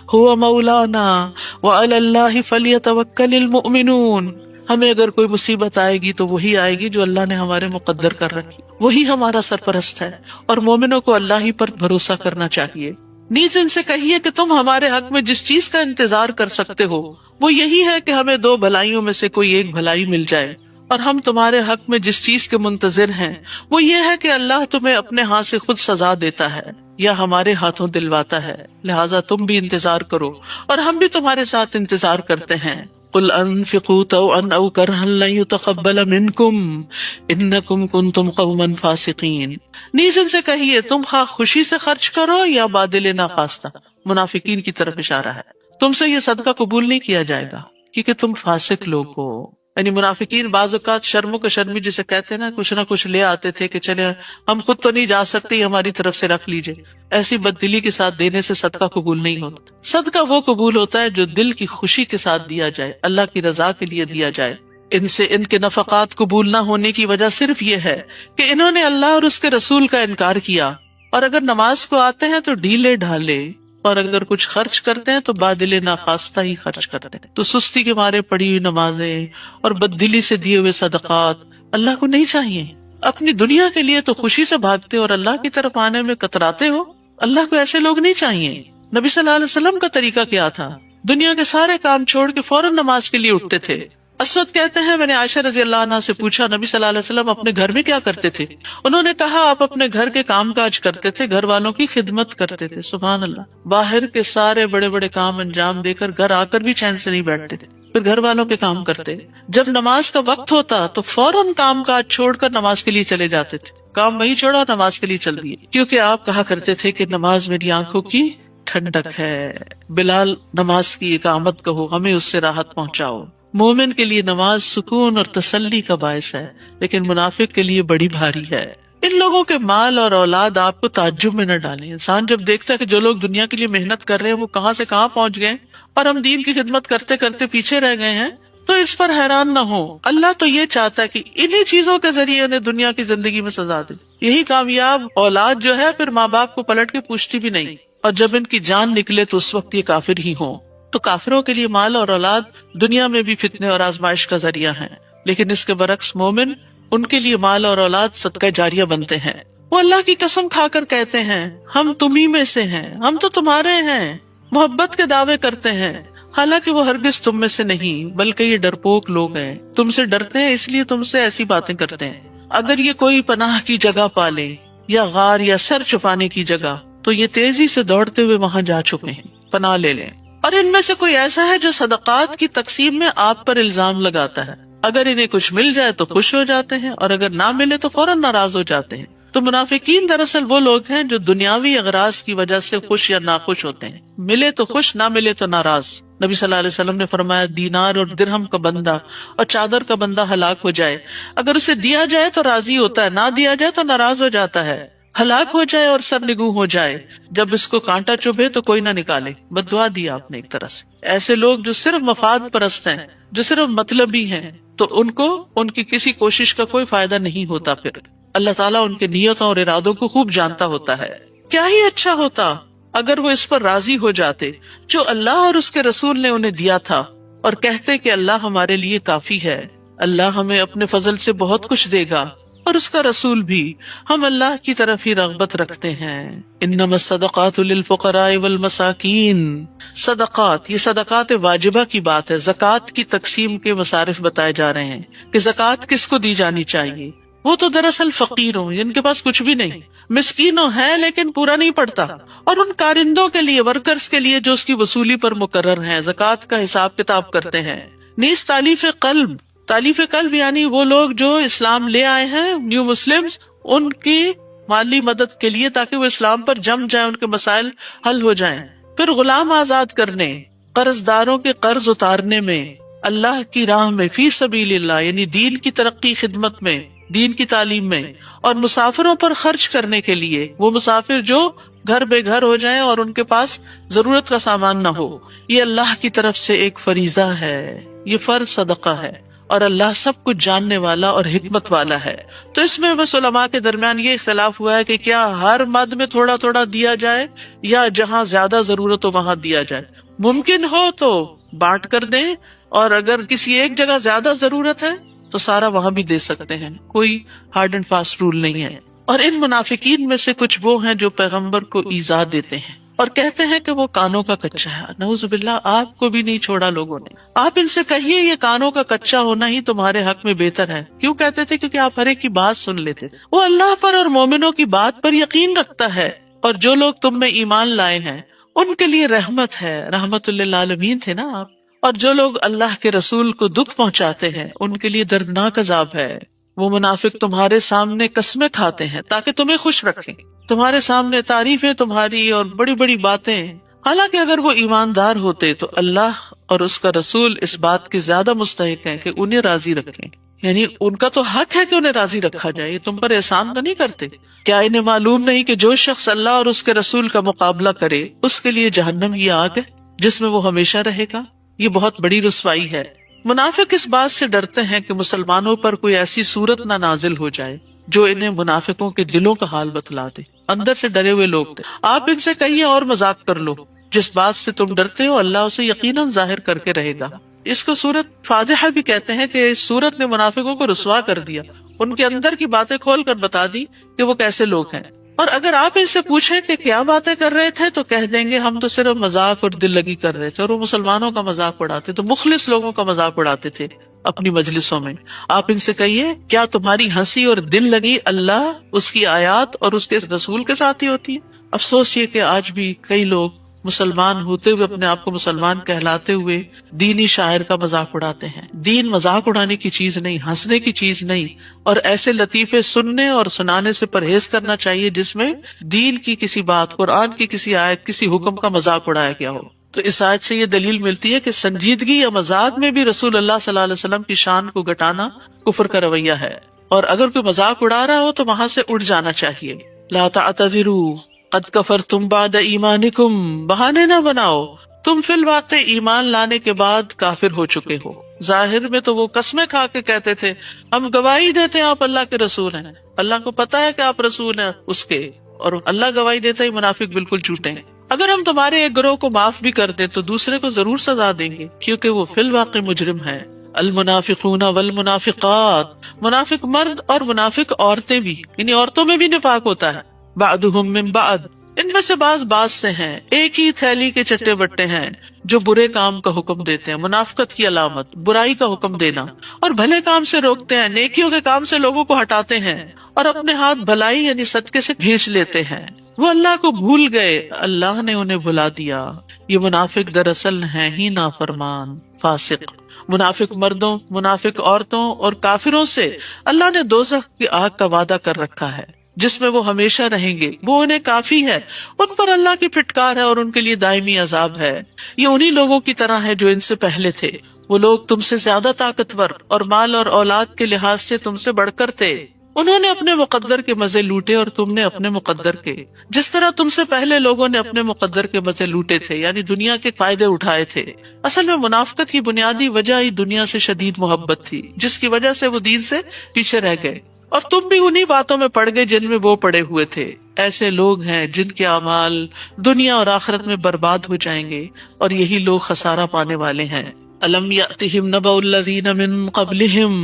هُوَ مَوْلَانَا وَعَلَى اللَّهِ فَلْيَتَوَكَّلِ الْمُؤْمِنُونَ، ہمیں اگر کوئی مصیبت آئے گی تو وہی آئے گی جو اللہ نے ہمارے مقدر کر رکھی، وہی ہمارا سرپرست ہے، اور مومنوں کو اللہ ہی پر بھروسہ کرنا چاہیے۔ نیز ان سے کہیے کہ تم ہمارے حق میں جس چیز کا انتظار کر سکتے ہو وہ یہی ہے کہ ہمیں دو بھلائیوں میں سے کوئی ایک بھلائی مل جائے، اور ہم تمہارے حق میں جس چیز کے منتظر ہیں وہ یہ ہے کہ اللہ تمہیں اپنے ہاتھ سے خود سزا دیتا ہے یا ہمارے ہاتھوں دلواتا ہے، لہٰذا تم بھی انتظار کرو اور ہم بھی تمہارے ساتھ انتظار کرتے ہیں۔ قُلْ أَنفِقُوا طَوْعًا أَوْ كَرْهًا لَن يُتَقَبَّلَ مِنكُمْ إِنَّكُمْ كُنتُمْ قَوْمًا فَاسِقِينَ، نیز ان سے کہیے تم خواہ خوشی سے خرچ کرو یا بادل ناخواستہ، منافقین کی طرف اشارہ ہے، تم سے یہ صدقہ قبول نہیں کیا جائے گا کیونکہ تم فاسق لوگ ہو۔ یعنی منافقین بعض اوقات شرم و شرمی جسے کہتے ہیں نا، کچھ نہ کچھ لے آتے تھے کہ چلے ہم خود تو نہیں جا سکتے، ہماری طرف سے رکھ لیجئے، ایسی بددلی کے ساتھ دینے سے صدقہ قبول نہیں ہوتا۔ صدقہ وہ قبول ہوتا ہے جو دل کی خوشی کے ساتھ دیا جائے، اللہ کی رضا کے لیے دیا جائے۔ ان سے ان کے نفقات قبول نہ ہونے کی وجہ صرف یہ ہے کہ انہوں نے اللہ اور اس کے رسول کا انکار کیا، اور اگر نماز کو آتے ہیں تو ڈھیلے ڈھالے، اور اگر کچھ خرچ کرتے ہیں تو بادل ناخواستہ ہی خرچ کرتے ہیں۔ تو سستی کے مارے پڑی ہوئی نمازیں اور بددلی سے دیے ہوئے صدقات اللہ کو نہیں چاہیے۔ اپنی دنیا کے لیے تو خوشی سے بھاگتے اور اللہ کی طرف آنے میں کتراتے ہو، اللہ کو ایسے لوگ نہیں چاہیے۔ نبی صلی اللہ علیہ وسلم کا طریقہ کیا تھا؟ دنیا کے سارے کام چھوڑ کے فوراً نماز کے لیے اٹھتے تھے۔ اسود کہتے ہیں میں نے عائشہ رضی اللہ عنہ سے پوچھا نبی صلی اللہ علیہ وسلم اپنے گھر میں کیا کرتے تھے؟ انہوں نے کہا آپ اپنے گھر کے کام کاج کرتے تھے، گھر والوں کی خدمت کرتے تھے۔ سبحان اللہ، باہر کے سارے بڑے بڑے کام انجام دے کر گھر آ کر بھی چین سے نہیں بیٹھتے تھے، پھر گھر والوں کے کام کرتے۔ جب نماز کا وقت ہوتا تو فوراً کام کاج چھوڑ کر نماز کے لیے چلے جاتے تھے، کام وہی چھوڑا نماز کے لیے چل دیے، کیونکہ آپ کہا کرتے تھے کہ نماز میری آنکھوں کی ٹھنڈک ہے۔ بلال نماز کی اقامت کہو، ہمیں اس سے راحت پہنچاؤ۔ مومن کے لیے نماز سکون اور تسلی کا باعث ہے، لیکن منافق کے لیے بڑی بھاری ہے۔ ان لوگوں کے مال اور اولاد آپ کو تعجب میں نہ ڈالیں۔ انسان جب دیکھتا ہے کہ جو لوگ دنیا کے لیے محنت کر رہے ہیں وہ کہاں سے کہاں پہنچ گئے اور ہم دین کی خدمت کرتے کرتے پیچھے رہ گئے ہیں، تو اس پر حیران نہ ہو۔ اللہ تو یہ چاہتا ہے کہ انہی چیزوں کے ذریعے انہیں دنیا کی زندگی میں سزا دے۔ یہی کامیاب اولاد جو ہے پھر ماں باپ کو پلٹ کے پوچھتی بھی نہیں، اور جب ان کی جان نکلے تو اس وقت یہ کافر ہی ہوں۔ تو کافروں کے لیے مال اور اولاد دنیا میں بھی فتنے اور آزمائش کا ذریعہ ہیں، لیکن اس کے برعکس مومن، ان کے لیے مال اور اولاد صدقہ جاریہ بنتے ہیں۔ وہ اللہ کی قسم کھا کر کہتے ہیں ہم تمہیں میں سے ہیں، ہم تو تمہارے ہیں، محبت کے دعوے کرتے ہیں، حالانکہ وہ ہرگز تم میں سے نہیں، بلکہ یہ ڈرپوک لوگ ہیں، تم سے ڈرتے ہیں اس لیے تم سے ایسی باتیں کرتے ہیں۔ اگر یہ کوئی پناہ کی جگہ پالے یا غار یا سر چھپانے کی جگہ تو یہ تیزی سے دوڑتے ہوئے وہاں جا چکے ہیں، پناہ لے لیں۔ اور ان میں سے کوئی ایسا ہے جو صدقات کی تقسیم میں آپ پر الزام لگاتا ہے، اگر انہیں کچھ مل جائے تو خوش ہو جاتے ہیں اور اگر نہ ملے تو فوراً ناراض ہو جاتے ہیں۔ تو منافقین دراصل وہ لوگ ہیں جو دنیاوی اغراض کی وجہ سے خوش یا ناخوش ہوتے ہیں، ملے تو خوش، نہ ملے تو ناراض۔ نبی صلی اللہ علیہ وسلم نے فرمایا دینار اور درہم کا بندہ اور چادر کا بندہ ہلاک ہو جائے، اگر اسے دیا جائے تو راضی ہوتا ہے، نہ دیا جائے تو ناراض ہو جاتا ہے۔ ہلاک ہو جائے اور سرنگوں ہو جائے، جب اس کو کانٹا چبھے تو کوئی نہ نکالے، بد دعا دیا آپ نے ایک طرح سے۔ ایسے لوگ جو صرف مفاد پرست ہیں، جو صرف مطلبی ہیں، تو ان کو ان کی کسی کوشش کا کوئی فائدہ نہیں ہوتا۔ پھر اللہ تعالیٰ ان کے نیتوں اور ارادوں کو خوب جانتا ہوتا ہے۔ کیا ہی اچھا ہوتا اگر وہ اس پر راضی ہو جاتے جو اللہ اور اس کے رسول نے انہیں دیا تھا، اور کہتے کہ اللہ ہمارے لیے کافی ہے، اللہ ہمیں اپنے فضل سے بہت کچھ دے گا اور اس کا رسول بھی، ہم اللہ کی طرف ہی رغبت رکھتے ہیں۔ انما الصدقات للفقراء والمساکین، صدقات، یہ صدقات واجبہ کی بات ہے۔ زکوٰۃ کی تقسیم کے مصارف بتائے جا رہے ہیں کہ زکوٰۃ کس کو دی جانی چاہیے۔ وہ تو دراصل فقیر ہوں، جن کے پاس کچھ بھی نہیں، مسکینوں ہے لیکن پورا نہیں پڑتا، اور ان کارندوں کے لیے، ورکرز کے لیے جو اس کی وصولی پر مقرر ہیں، زکوٰۃ کا حساب کتاب کرتے ہیں۔ نیز تالیف قلب، تالیف قلب یعنی وہ لوگ جو اسلام لے آئے ہیں، نیو مسلمز، ان کی مالی مدد کے لیے تاکہ وہ اسلام پر جم جائیں، ان کے مسائل حل ہو جائیں۔ پھر غلام آزاد کرنے، قرض داروں کے قرض اتارنے میں، اللہ کی راہ میں، فی سبیل اللہ یعنی دین کی ترقی خدمت میں، دین کی تعلیم میں، اور مسافروں پر خرچ کرنے کے لیے، وہ مسافر جو گھر بے گھر ہو جائیں اور ان کے پاس ضرورت کا سامان نہ ہو، یہ اللہ کی طرف سے ایک فریضہ ہے، یہ فرض صدقہ ہے، اور اللہ سب کچھ جاننے والا اور حکمت والا ہے۔ تو اس میں بس علماء کے درمیان یہ اختلاف ہوا ہے کہ کیا ہر مد میں تھوڑا تھوڑا دیا جائے یا جہاں زیادہ ضرورت ہو وہاں دیا جائے۔ ممکن ہو تو بانٹ کر دیں، اور اگر کسی ایک جگہ زیادہ ضرورت ہے تو سارا وہاں بھی دے سکتے ہیں، کوئی ہارڈ اینڈ فاسٹ رول نہیں ہے۔ اور ان منافقین میں سے کچھ وہ ہیں جو پیغمبر کو ایذا دیتے ہیں اور کہتے ہیں کہ وہ کانوں کا کچا ہے۔ نعوذ باللہ، آپ کو بھی نہیں چھوڑا لوگوں نے۔ آپ ان سے کہیے یہ کانوں کا کچا ہونا ہی تمہارے حق میں بہتر ہے۔ کیوں کہتے تھے؟ کیونکہ آپ ہر ایک کی بات سن لیتے۔ وہ اللہ پر اور مومنوں کی بات پر یقین رکھتا ہے، اور جو لوگ تم میں ایمان لائے ہیں ان کے لیے رحمت ہے، رحمت للعالمین تھے نا آپ۔ اور جو لوگ اللہ کے رسول کو دکھ پہنچاتے ہیں ان کے لیے دردناک عذاب ہے۔ وہ منافق تمہارے سامنے قسمیں کھاتے ہیں تاکہ تمہیں خوش رکھیں، تمہارے سامنے تعریفیں تمہاری اور بڑی بڑی باتیں، حالانکہ اگر وہ ایماندار ہوتے تو اللہ اور اس کا رسول اس بات کے زیادہ مستحق ہیں کہ انہیں راضی رکھیں، یعنی ان کا تو حق ہے کہ انہیں راضی رکھا جائے، یہ تم پر احسان تو نہیں کرتے۔ کیا انہیں معلوم نہیں کہ جو شخص اللہ اور اس کے رسول کا مقابلہ کرے اس کے لیے جہنم کی آگ ہے جس میں وہ ہمیشہ رہے گا؟ یہ بہت بڑی رسوائی ہے۔ منافق اس بات سے ڈرتے ہیں کہ مسلمانوں پر کوئی ایسی صورت نہ نازل ہو جائے جو انہیں منافقوں کے دلوں کا حال بتلا دے۔ اندر سے ڈرے ہوئے لوگ تھے۔ آپ ان سے کہیے اور مذاق کر لو، جس بات سے تم ڈرتے ہو اللہ اسے یقیناً ظاہر کر کے رہے گا۔ اس کو سورت فاتحہ بھی کہتے ہیں کہ اس سورت نے منافقوں کو رسوا کر دیا، ان کے اندر کی باتیں کھول کر بتا دی کہ وہ کیسے لوگ ہیں۔ اور اگر آپ ان سے پوچھیں کہ کیا باتیں کر رہے تھے تو کہہ دیں گے ہم تو صرف مذاق اور دل لگی کر رہے تھے، اور وہ مسلمانوں کا مذاق اڑاتے، تو مخلص لوگوں کا مذاق اڑاتے تھے اپنی مجلسوں میں۔ آپ ان سے کہیے کیا تمہاری ہنسی اور دل لگی اللہ، اس کی آیات اور اس کے رسول کے ساتھ ہی ہوتی ہے؟ افسوس یہ کہ آج بھی کئی لوگ مسلمان ہوتے ہوئے اپنے آپ کو مسلمان کہلاتے ہوئے دینی شاعر کا مذاق اڑاتے ہیں۔ دین مذاق اڑانے کی چیز نہیں، ہنسنے کی چیز نہیں، اور ایسے لطیفے سننے اور سنانے سے پرہیز کرنا چاہیے جس میں دین کی کسی بات، قرآن کی کسی آیت، کسی حکم کا مذاق اڑایا گیا ہو۔ تو اس آیت سے یہ دلیل ملتی ہے کہ سنجیدگی یا مذاق میں بھی رسول اللہ صلی اللہ علیہ وسلم کی شان کو گھٹانا کفر کا رویہ ہے، اور اگر کوئی مذاق اڑا رہا ہو تو وہاں سے اٹھ جانا چاہیے۔ لا تعتذروا قد کفرتم بعد ایمانکم، بہانے نہ بناؤ، تم فی الواقع ایمان لانے کے بعد کافر ہو چکے ہو۔ ظاہر میں تو وہ قسمیں کھا کے کہتے تھے ہم گواہی دیتے ہیں آپ اللہ کے رسول ہیں، اللہ کو پتا ہے کہ آپ رسول ہیں اس کے، اور اللہ گواہی دیتا ہی منافق بالکل جھوٹے ہیں۔ اگر ہم تمہارے ایک گروہ کو معاف بھی کر دیں تو دوسرے کو ضرور سزا دیں گے، کیونکہ وہ فی الواقع مجرم ہے۔ المنافقون والمنافقات، منافق مرد اور منافق عورتیں بھی، یعنی عورتوں میں بھی نفاق ہوتا ہے۔ بعضهم من بعض، ان میں سے بعض سے ہیں، ایک ہی تھیلی کے چٹے بٹے ہیں، جو برے کام کا حکم دیتے ہیں، منافقت کی علامت برائی کا حکم دینا، اور بھلے کام سے روکتے ہیں، نیکیوں کے کام سے لوگوں کو ہٹاتے ہیں، اور اپنے ہاتھ بھلائی یعنی صدقے سے بھیج لیتے ہیں۔ وہ اللہ کو بھول گئے، اللہ نے انہیں بھلا دیا۔ یہ منافق دراصل ہیں ہی نافرمان، فاسق۔ منافق مردوں، منافق عورتوں اور کافروں سے اللہ نے دوزخ کی آگ کا وعدہ کر رکھا ہے، جس میں وہ ہمیشہ رہیں گے، وہ انہیں کافی ہے، ان پر اللہ کی پھٹکار ہے اور ان کے لیے دائمی عذاب ہے۔ یہ انہی لوگوں کی طرح ہے جو ان سے پہلے تھے، وہ لوگ تم سے زیادہ طاقتور اور مال اور اولاد کے لحاظ سے تم سے بڑھ کر تھے، انہوں نے اپنے مقدر کے مزے لوٹے اور تم نے اپنے مقدر کے، جس طرح تم سے پہلے لوگوں نے اپنے مقدر کے مزے لوٹے تھے، یعنی دنیا کے فائدے اٹھائے تھے۔ اصل میں منافقت کی بنیادی وجہ ہی دنیا سے شدید محبت تھی، جس کی وجہ سے وہ دین سے پیچھے رہ گئے، اور تم بھی انہی باتوں میں پڑ گئے جن میں وہ پڑے ہوئے تھے۔ ایسے لوگ ہیں جن کے اعمال دنیا اور آخرت میں برباد ہو جائیں گے، اور یہی لوگ خسارہ پانے والے ہیں۔ الم یأتہم نبأ الذین من قبلہم،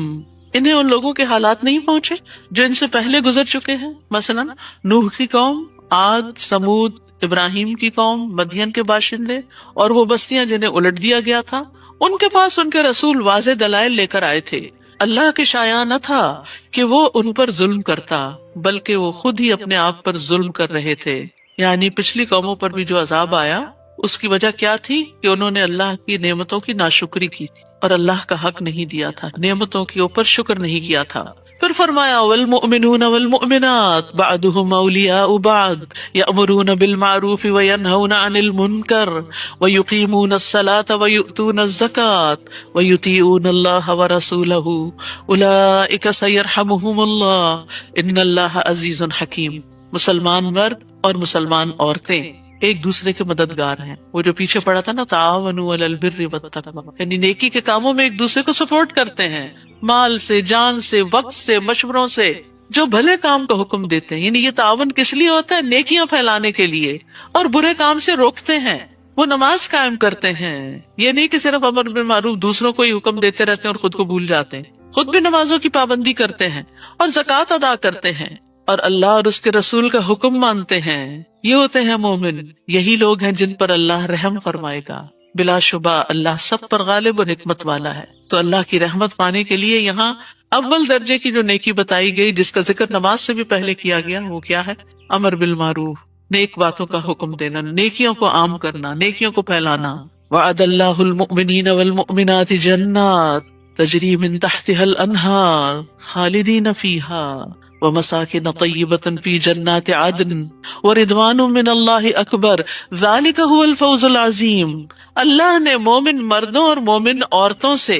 انہیں ان لوگوں کے حالات نہیں پہنچے جو ان سے پہلے گزر چکے ہیں، مثلا نوح کی قوم، عاد، سمود، ابراہیم کی قوم، مدین کے باشندے، اور وہ بستیاں جنہیں الٹ دیا گیا تھا۔ ان کے پاس ان کے رسول واضح دلائل لے کر آئے تھے، اللہ کے شایع نہ تھا کہ وہ ان پر ظلم کرتا، بلکہ وہ خود ہی اپنے آپ پر ظلم کر رہے تھے۔ یعنی پچھلی قوموں پر بھی جو عذاب آیا، اس کی وجہ کیا تھی کہ انہوں نے اللہ کی نعمتوں کی ناشکری کی تھی اور اللہ کا حق نہیں دیا تھا، نعمتوں کے اوپر شکر نہیں کیا تھا۔ پھر فرمایا والمؤمنون والمؤمنات بعضهم اولیاء بعض یأمرون بالمعروف وینہون عن المنکر ویقیمون الصلاة ویؤتون الزکاة ویطیعون اللہ ورسولہ اولئک سیرحمہم اللہ ان اللہ عزیز حکیم۔ مسلمان مرد اور مسلمان عورتیں ایک دوسرے کے مددگار ہیں۔ وہ جو پیچھے پڑا تھا نا، تعاونوا علی البر والتقوی، یعنی نیکی کے کاموں میں ایک دوسرے کو سپورٹ کرتے ہیں، مال سے، جان سے، وقت سے، مشوروں سے، جو بھلے کام کا حکم دیتے ہیں۔ یعنی یہ تعاون کس لیے ہوتا ہے؟ نیکیاں پھیلانے کے لیے، اور برے کام سے روکتے ہیں۔ وہ نماز قائم کرتے ہیں، یہ نہیں کہ صرف امر بالمعروف دوسروں کو ہی حکم دیتے رہتے ہیں اور خود کو بھول جاتے ہیں، خود بھی نمازوں کی پابندی کرتے ہیں اور زکوٰۃ ادا کرتے ہیں، اور اللہ اور اس کے رسول کا حکم مانتے ہیں۔ یہ ہوتے ہیں مومن، یہی لوگ ہیں جن پر اللہ رحم فرمائے گا۔ بلا شبہ اللہ سب پر غالب اور حکمت والا ہے۔ تو اللہ کی رحمت پانے کے لیے یہاں اول درجے کی جو نیکی بتائی گئی، جس کا ذکر نماز سے بھی پہلے کیا گیا، وہ کیا ہے؟ امر بالمعروف، نیک باتوں کا حکم دینا، نیکیوں کو عام کرنا، نیکیوں کو پھیلانا۔ وعد اللہ المؤمنین والمؤمنات جنات تجری من تحتها الانہار خالدین فیہا ومساکن طیبۃ فی جنات عدن ورضوان من اللہ اکبر ذالک هو الفوز العظیم۔ اللہ نے مومن مردوں اور مومن عورتوں سے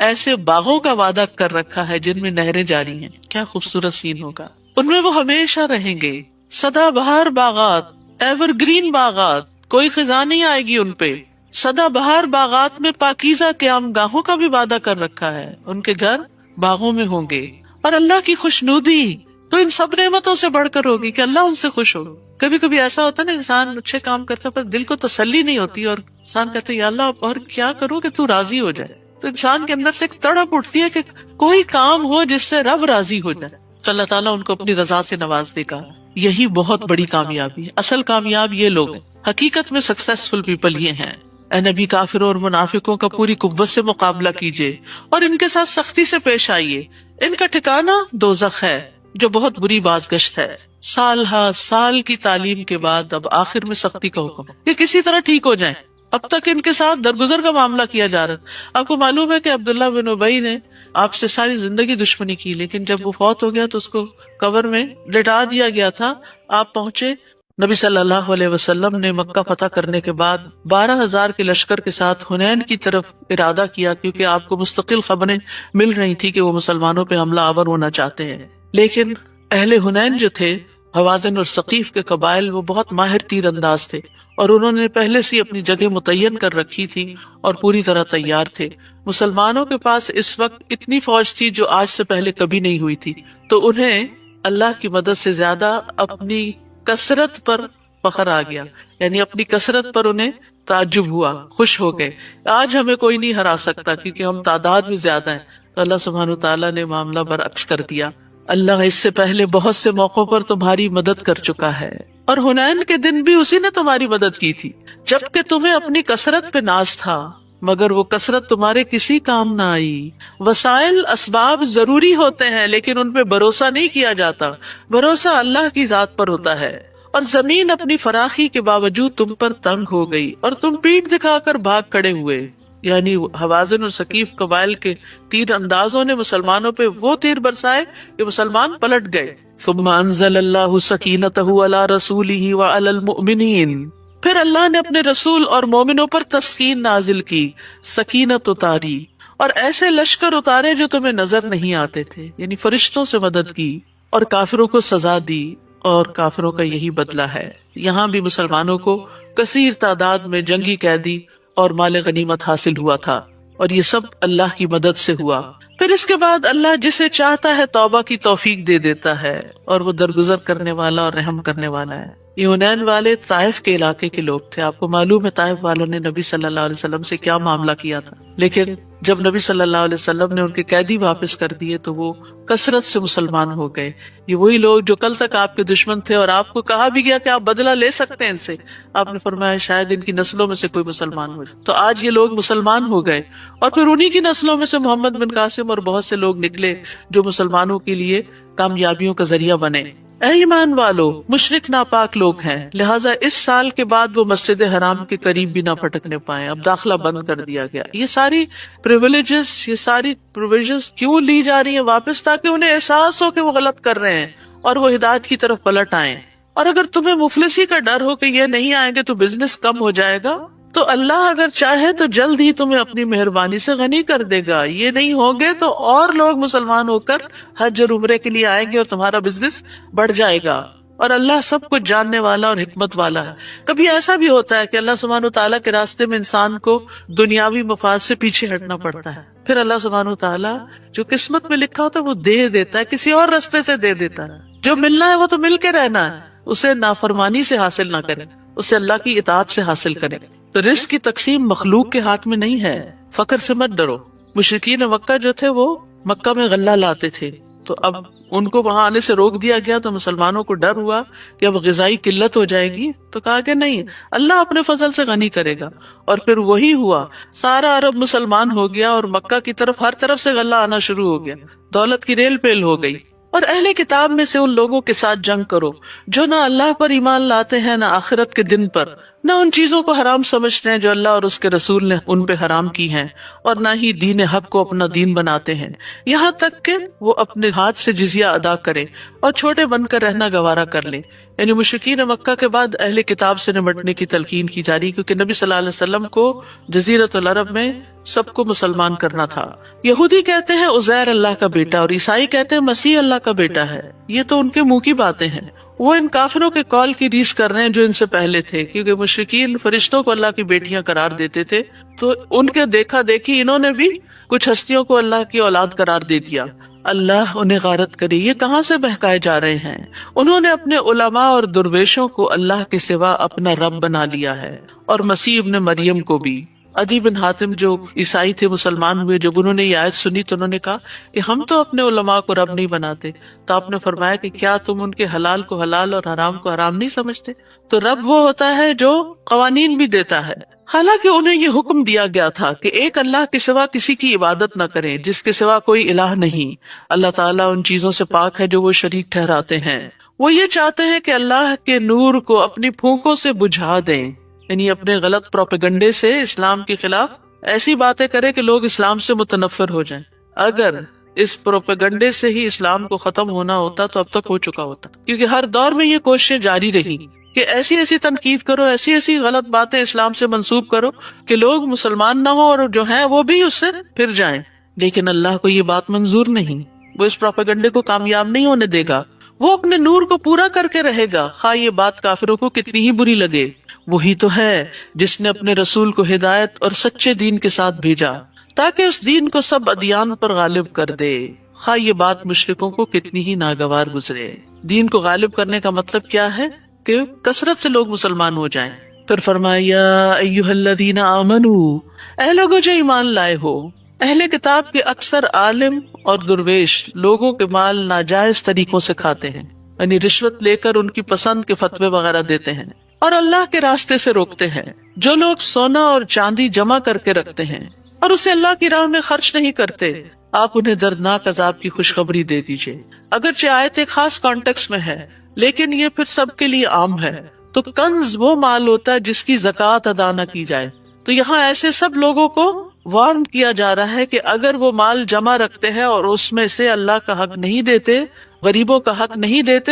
ایسے باغوں کا وعدہ کر رکھا ہے جن میں نہریں جاری ہیں۔ کیا خوبصورت سین ہوگا، ان میں وہ ہمیشہ رہیں گے، سدا بہار باغات، ایور گرین باغات، کوئی خزاں نہیں آئے گی ان پہ۔ سدا بہار باغات میں پاکیزہ قیام گاہوں کا بھی وعدہ کر رکھا ہے، ان کے گھر باغوں میں ہوں گے، اور اللہ کی خوشنودی تو ان سب نعمتوں سے بڑھ کر ہوگی کہ اللہ ان سے خوش ہو۔ کبھی کبھی ایسا ہوتا ہے نا، انسان اچھے کام کرتا ہے پر دل کو تسلی نہیں ہوتی، اور انسان کہتے ہیں یا اللہ اور کیا کروں کہ تو راضی ہو جائے۔ تو انسان کے اندر سے ایک تڑپ اٹھتی ہے کہ کوئی کام ہو جس سے رب راضی ہو جائے، تو اللہ تعالیٰ ان کو اپنی رضا سے نواز دے گا۔ یہی بہت بڑی کامیابی ہے۔ اصل کامیاب یہ لوگ ہیں، حقیقت میں سکسیسفل پیپل یہ ہیں۔ اے نبی، کافروں اور منافقوں کا پوری قوت سے مقابلہ کیجیے اور ان کے ساتھ سختی سے پیش آئیے۔ ان کا ٹھکانہ دوزخ ہے جو بہت بری بازگشت ہے۔ سال ہا سال کی تعلیم کے بعد اب آخر میں سختی کا حکم کہ کسی طرح ٹھیک ہو جائیں۔ اب تک ان کے ساتھ درگزر کا معاملہ کیا جا رہا۔ آپ کو معلوم ہے کہ عبداللہ بن ابی نے آپ سے ساری زندگی دشمنی کی، لیکن جب وہ فوت ہو گیا تو اس کو قبر میں لٹا دیا گیا تھا۔ آپ پہنچے، نبی صلی اللہ علیہ وسلم نے مکہ فتح کرنے کے بعد 12,000 کے لشکر کے ساتھ حنین کی طرف ارادہ کیا، کیونکہ آپ کو مستقل خبریں مل رہی تھی کہ وہ مسلمانوں پہ حملہ آور ہونا چاہتے ہیں۔ لیکن اہل حنین جو تھے، حوازن اور ثقیف کے قبائل، وہ بہت ماہر تیر انداز تھے، اور انہوں نے پہلے سے اپنی جگہ متعین کر رکھی تھی اور پوری طرح تیار تھے۔ مسلمانوں کے پاس اس وقت اتنی فوج تھی جو آج سے پہلے کبھی نہیں ہوئی تھی، تو انہیں اللہ کی مدد سے زیادہ اپنی کثرت پر فخر آ گیا، یعنی اپنی کثرت پر انہیں تعجب ہوا، خوش ہو گئے۔ آج ہمیں کوئی نہیں ہرا سکتا کیونکہ ہم تعداد میں زیادہ ہیں۔ تو اللہ سبحانہ تعالیٰ نے معاملہ برعکس کر دیا۔ اللہ اس سے پہلے بہت سے موقعوں پر تمہاری مدد کر چکا ہے، اور حنین کے دن بھی اسی نے تمہاری مدد کی تھی، جبکہ تمہیں اپنی کثرت پہ ناز تھا مگر وہ کثرت تمہارے کسی کام نہ آئی۔ وسائل اسباب ضروری ہوتے ہیں لیکن ان پہ بھروسہ نہیں کیا جاتا، بھروسہ اللہ کی ذات پر ہوتا ہے۔ اور زمین اپنی فراخی کے باوجود تم پر تنگ ہو گئی اور تم پیٹ دکھا کر بھاگ کھڑے ہوئے، یعنی حوازن اور ثقیف قبائل کے تیر اندازوں نے مسلمانوں پہ وہ تیر برسائے کہ مسلمان پلٹ گئے۔ ثم انزل اللہ سکینتہ علی رسولہ وعلی المؤمنین، پھر اللہ نے اپنے رسول اور مومنوں پر تسکین نازل کی، سکینت اتاری، اور ایسے لشکر اتارے جو تمہیں نظر نہیں آتے تھے، یعنی فرشتوں سے مدد کی اور کافروں کو سزا دی، اور کافروں کا یہی بدلہ ہے۔ یہاں بھی مسلمانوں کو کثیر تعداد میں جنگی قیدی اور مال غنیمت حاصل ہوا تھا، اور یہ سب اللہ کی مدد سے ہوا۔ پھر اس کے بعد اللہ جسے چاہتا ہے توبہ کی توفیق دے دیتا ہے، اور وہ درگزر کرنے والا اور رحم کرنے والا ہے۔ یہ حنین والے طائف کے علاقے کے لوگ تھے، آپ کو معلوم ہے طائف والوں نے نبی صلی اللہ علیہ وسلم سے کیا معاملہ کیا تھا، لیکن جب نبی صلی اللہ علیہ وسلم نے ان کے قیدی واپس کر دیے تو وہ کثرت سے مسلمان ہو گئے۔ یہ وہی لوگ جو کل تک آپ کے دشمن تھے، اور آپ کو کہا بھی گیا کہ آپ بدلہ لے سکتے ہیں ان سے، آپ نے فرمایا شاید ان کی نسلوں میں سے کوئی مسلمان ہو جائے، تو آج یہ لوگ مسلمان ہو گئے، اور پھر انہی کی نسلوں میں سے محمد بن قاسم اور بہت سے لوگ نکلے جو مسلمانوں کے لیے کامیابیوں کا ذریعہ بنے۔ اے ایمان والو، مشرک ناپاک لوگ ہیں، لہٰذا اس سال کے بعد وہ مسجد حرام کے قریب بھی نہ پھٹکنے پائیں، اب داخلہ بند کر دیا گیا۔ یہ ساری پریویلیجز، یہ ساری پروویژنز کیوں لی جا رہی ہیں واپس؟ تاکہ انہیں احساس ہو کہ وہ غلط کر رہے ہیں اور وہ ہدایت کی طرف پلٹ آئیں۔ اور اگر تمہیں مفلسی کا ڈر ہو کہ یہ نہیں آئیں گے تو بزنس کم ہو جائے گا، تو اللہ اگر چاہے تو جلد ہی تمہیں اپنی مہربانی سے غنی کر دے گا۔ یہ نہیں ہوگے تو اور لوگ مسلمان ہو کر حج اور عمرے کے لیے آئیں گے اور تمہارا بزنس بڑھ جائے گا، اور اللہ سب کچھ جاننے والا اور حکمت والا ہے۔ کبھی ایسا بھی ہوتا ہے کہ اللہ سبحانہ وتعالیٰ کے راستے میں انسان کو دنیاوی مفاد سے پیچھے ہٹنا پڑتا ہے، پھر اللہ سبحانہ وتعالیٰ جو قسمت میں لکھا ہوتا ہے وہ دے دیتا ہے، کسی اور راستے سے دے دیتا ہے۔ جو ملنا ہے وہ تو مل کے رہنا ہے، اسے نافرمانی سے حاصل نہ کرے، اسے اللہ کی اطاعت سے حاصل کرے۔ تو رزق کی تقسیم مخلوق کے ہاتھ میں نہیں ہے، فقر سے مت ڈرو۔ مشرکین مکہ جو تھے وہ مکہ میں غلہ لاتے تھے، تو اب ان کو وہاں آنے سے روک دیا گیا، تو مسلمانوں کو ڈر ہوا کہ اب غذائی قلت ہو جائے گی، تو کہا کہ نہیں، اللہ اپنے فضل سے غنی کرے گا۔ اور پھر وہی ہوا، سارا عرب مسلمان ہو گیا اور مکہ کی طرف ہر طرف سے غلہ آنا شروع ہو گیا، دولت کی ریل پیل ہو گئی۔ اور اہل کتاب میں سے ان لوگوں کے ساتھ جنگ کرو جو نہ اللہ پر ایمان لاتے ہیں، نہ آخرت کے دن پر، نہ ان چیزوں کو حرام سمجھتے ہیں جو اللہ اور اس کے رسول نے ان پہ حرام کی ہیں، اور نہ ہی دین حق کو اپنا دین بناتے ہیں، یہاں تک کہ وہ اپنے ہاتھ سے جزیہ ادا کرے اور چھوٹے بن کر رہنا گوارا کر لیں۔ یعنی مشرکین مکہ کے بعد اہل کتاب سے نمٹنے کی تلقین کی جا رہی، کیونکہ نبی صلی اللہ علیہ وسلم کو جزیرۃ العرب میں سب کو مسلمان کرنا تھا۔ یہودی کہتے ہیں عزیر اللہ کا بیٹا، اور عیسائی کہتے ہیں مسیح اللہ کا بیٹا ہے۔ یہ تو ان کے منہ کی باتیں ہیں، وہ ان کافروں کے قول کی ریس کر رہے ہیں جو ان سے پہلے تھے، کیونکہ مشرکین فرشتوں کو اللہ کی بیٹیاں قرار دیتے تھے، تو ان کے دیکھا دیکھی انہوں نے بھی کچھ ہستیوں کو اللہ کی اولاد قرار دے دیا۔ اللہ انہیں غارت کرے، یہ کہاں سے بہکائے جا رہے ہیں؟ انہوں نے اپنے علماء اور درویشوں کو اللہ کے سوا اپنا رب بنا لیا ہے، اور مسیح ابن مریم کو بھی۔ عدی بن حاتم جو عیسائی تھے، مسلمان ہوئے، جب انہوں نے یہ آیت سنی تو انہوں نے کہا کہ ہم تو اپنے علماء کو رب نہیں بناتے، تو آپ نے فرمایا کہ کیا تم ان کے حلال کو حلال اور حرام کو حرام نہیں سمجھتے؟ تو رب وہ ہوتا ہے جو قوانین بھی دیتا ہے۔ حالانکہ انہیں یہ حکم دیا گیا تھا کہ ایک اللہ کے سوا کسی کی عبادت نہ کریں، جس کے سوا کوئی الہ نہیں۔ اللہ تعالیٰ ان چیزوں سے پاک ہے جو وہ شریک ٹھہراتے ہیں۔ وہ یہ چاہتے ہیں کہ اللہ کے نور کو اپنی پھونکوں سے بجھا دیں، یعنی اپنے غلط پروپیگنڈے سے اسلام کے خلاف ایسی باتیں کرے کہ لوگ اسلام سے متنفر ہو جائیں۔ اگر اس پروپیگنڈے سے ہی اسلام کو ختم ہونا ہوتا تو اب تک ہو چکا ہوتا، کیونکہ ہر دور میں یہ کوششیں جاری رہی کہ ایسی ایسی تنقید کرو، ایسی ایسی غلط باتیں اسلام سے منسوب کرو کہ لوگ مسلمان نہ ہو اور جو ہیں وہ بھی اس سے پھر جائیں۔ لیکن اللہ کو یہ بات منظور نہیں، وہ اس پروپیگنڈے کو کامیاب نہیں ہونے دے گا، وہ اپنے نور کو پورا کر کے رہے گا، خواہ یہ بات کافروں کو کتنی ہی بری لگے۔ وہی تو ہے جس نے اپنے رسول کو ہدایت اور سچے دین کے ساتھ بھیجا تاکہ اس دین کو سب ادیان پر غالب کر دے، خواہ یہ بات مشرکوں کو کتنی ہی ناگوار گزرے۔ دین کو غالب کرنے کا مطلب کیا ہے؟ کہ کثرت سے لوگ مسلمان ہو جائیں۔ پھر فرمایا یا ایھا الذین آمنوا، اے لوگو جو ایمان لائے ہو۔ اہل کتاب کے اکثر عالم اور درویش لوگوں کے مال ناجائز طریقوں سے کھاتے ہیں، یعنی رشوت لے کر ان کی پسند کے فتوے وغیرہ دیتے ہیں اور اللہ کے راستے سے روکتے ہیں. جو لوگ سونا اور چاندی جمع کر کے رکھتے ہیں اور اسے اللہ کی راہ میں خرچ نہیں کرتے، آپ انہیں دردناک عذاب کی خوشخبری دے دیجئے. اگرچہ آیت ایک خاص کانٹیکس میں ہے لیکن یہ پھر سب کے لیے عام ہے. تو کنز وہ مال ہوتا ہے جس کی زکوٰۃ ادا نہ کی جائے. تو یہاں ایسے سب لوگوں کو وارن کیا جا رہا ہے کہ اگر وہ مال جمع رکھتے ہیں اور اس میں سے اللہ کا حق نہیں دیتے، غریبوں کا حق نہیں دیتے،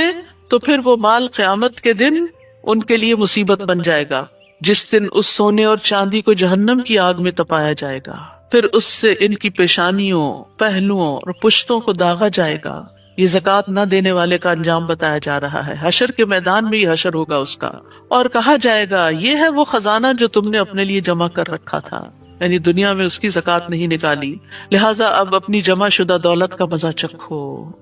تو پھر وہ مال قیامت کے دن ان کے لیے مصیبت بن جائے گا، جس دن اس سونے اور چاندی کو جہنم کی آگ میں تپایا جائے گا. پھر اس سے ان کی پیشانیوں، پہلوؤں اور پشتوں کو داغا جائے گا. یہ زکوٰۃ نہ دینے والے کا انجام بتایا جا رہا ہے. حشر کے میدان میں یہ حشر ہوگا اس کا، اور کہا جائے گا یہ ہے وہ خزانہ جو تم نے اپنے لیے جمع کر رکھا تھا، یعنی دنیا میں اس کی زکوٰۃ نہیں نکالی، لہٰذا اب اپنی جمع شدہ دولت کا مزہ چکھو.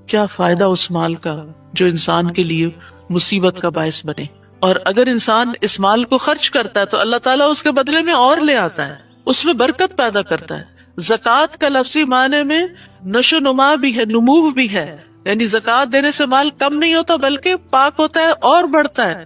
کیا فائدہ اس مال کا جو انسان کے لیے مصیبت کا باعث بنے. اور اگر انسان اس مال کو خرچ کرتا ہے تو اللہ تعالیٰ اس کے بدلے میں اور لے آتا ہے، اس میں برکت پیدا کرتا ہے. زکوٰۃ کا لفظی معنی میں نشو نما بھی ہے، نمو بھی ہے، یعنی زکوٰۃ دینے سے مال کم نہیں ہوتا بلکہ پاک ہوتا ہے اور بڑھتا ہے.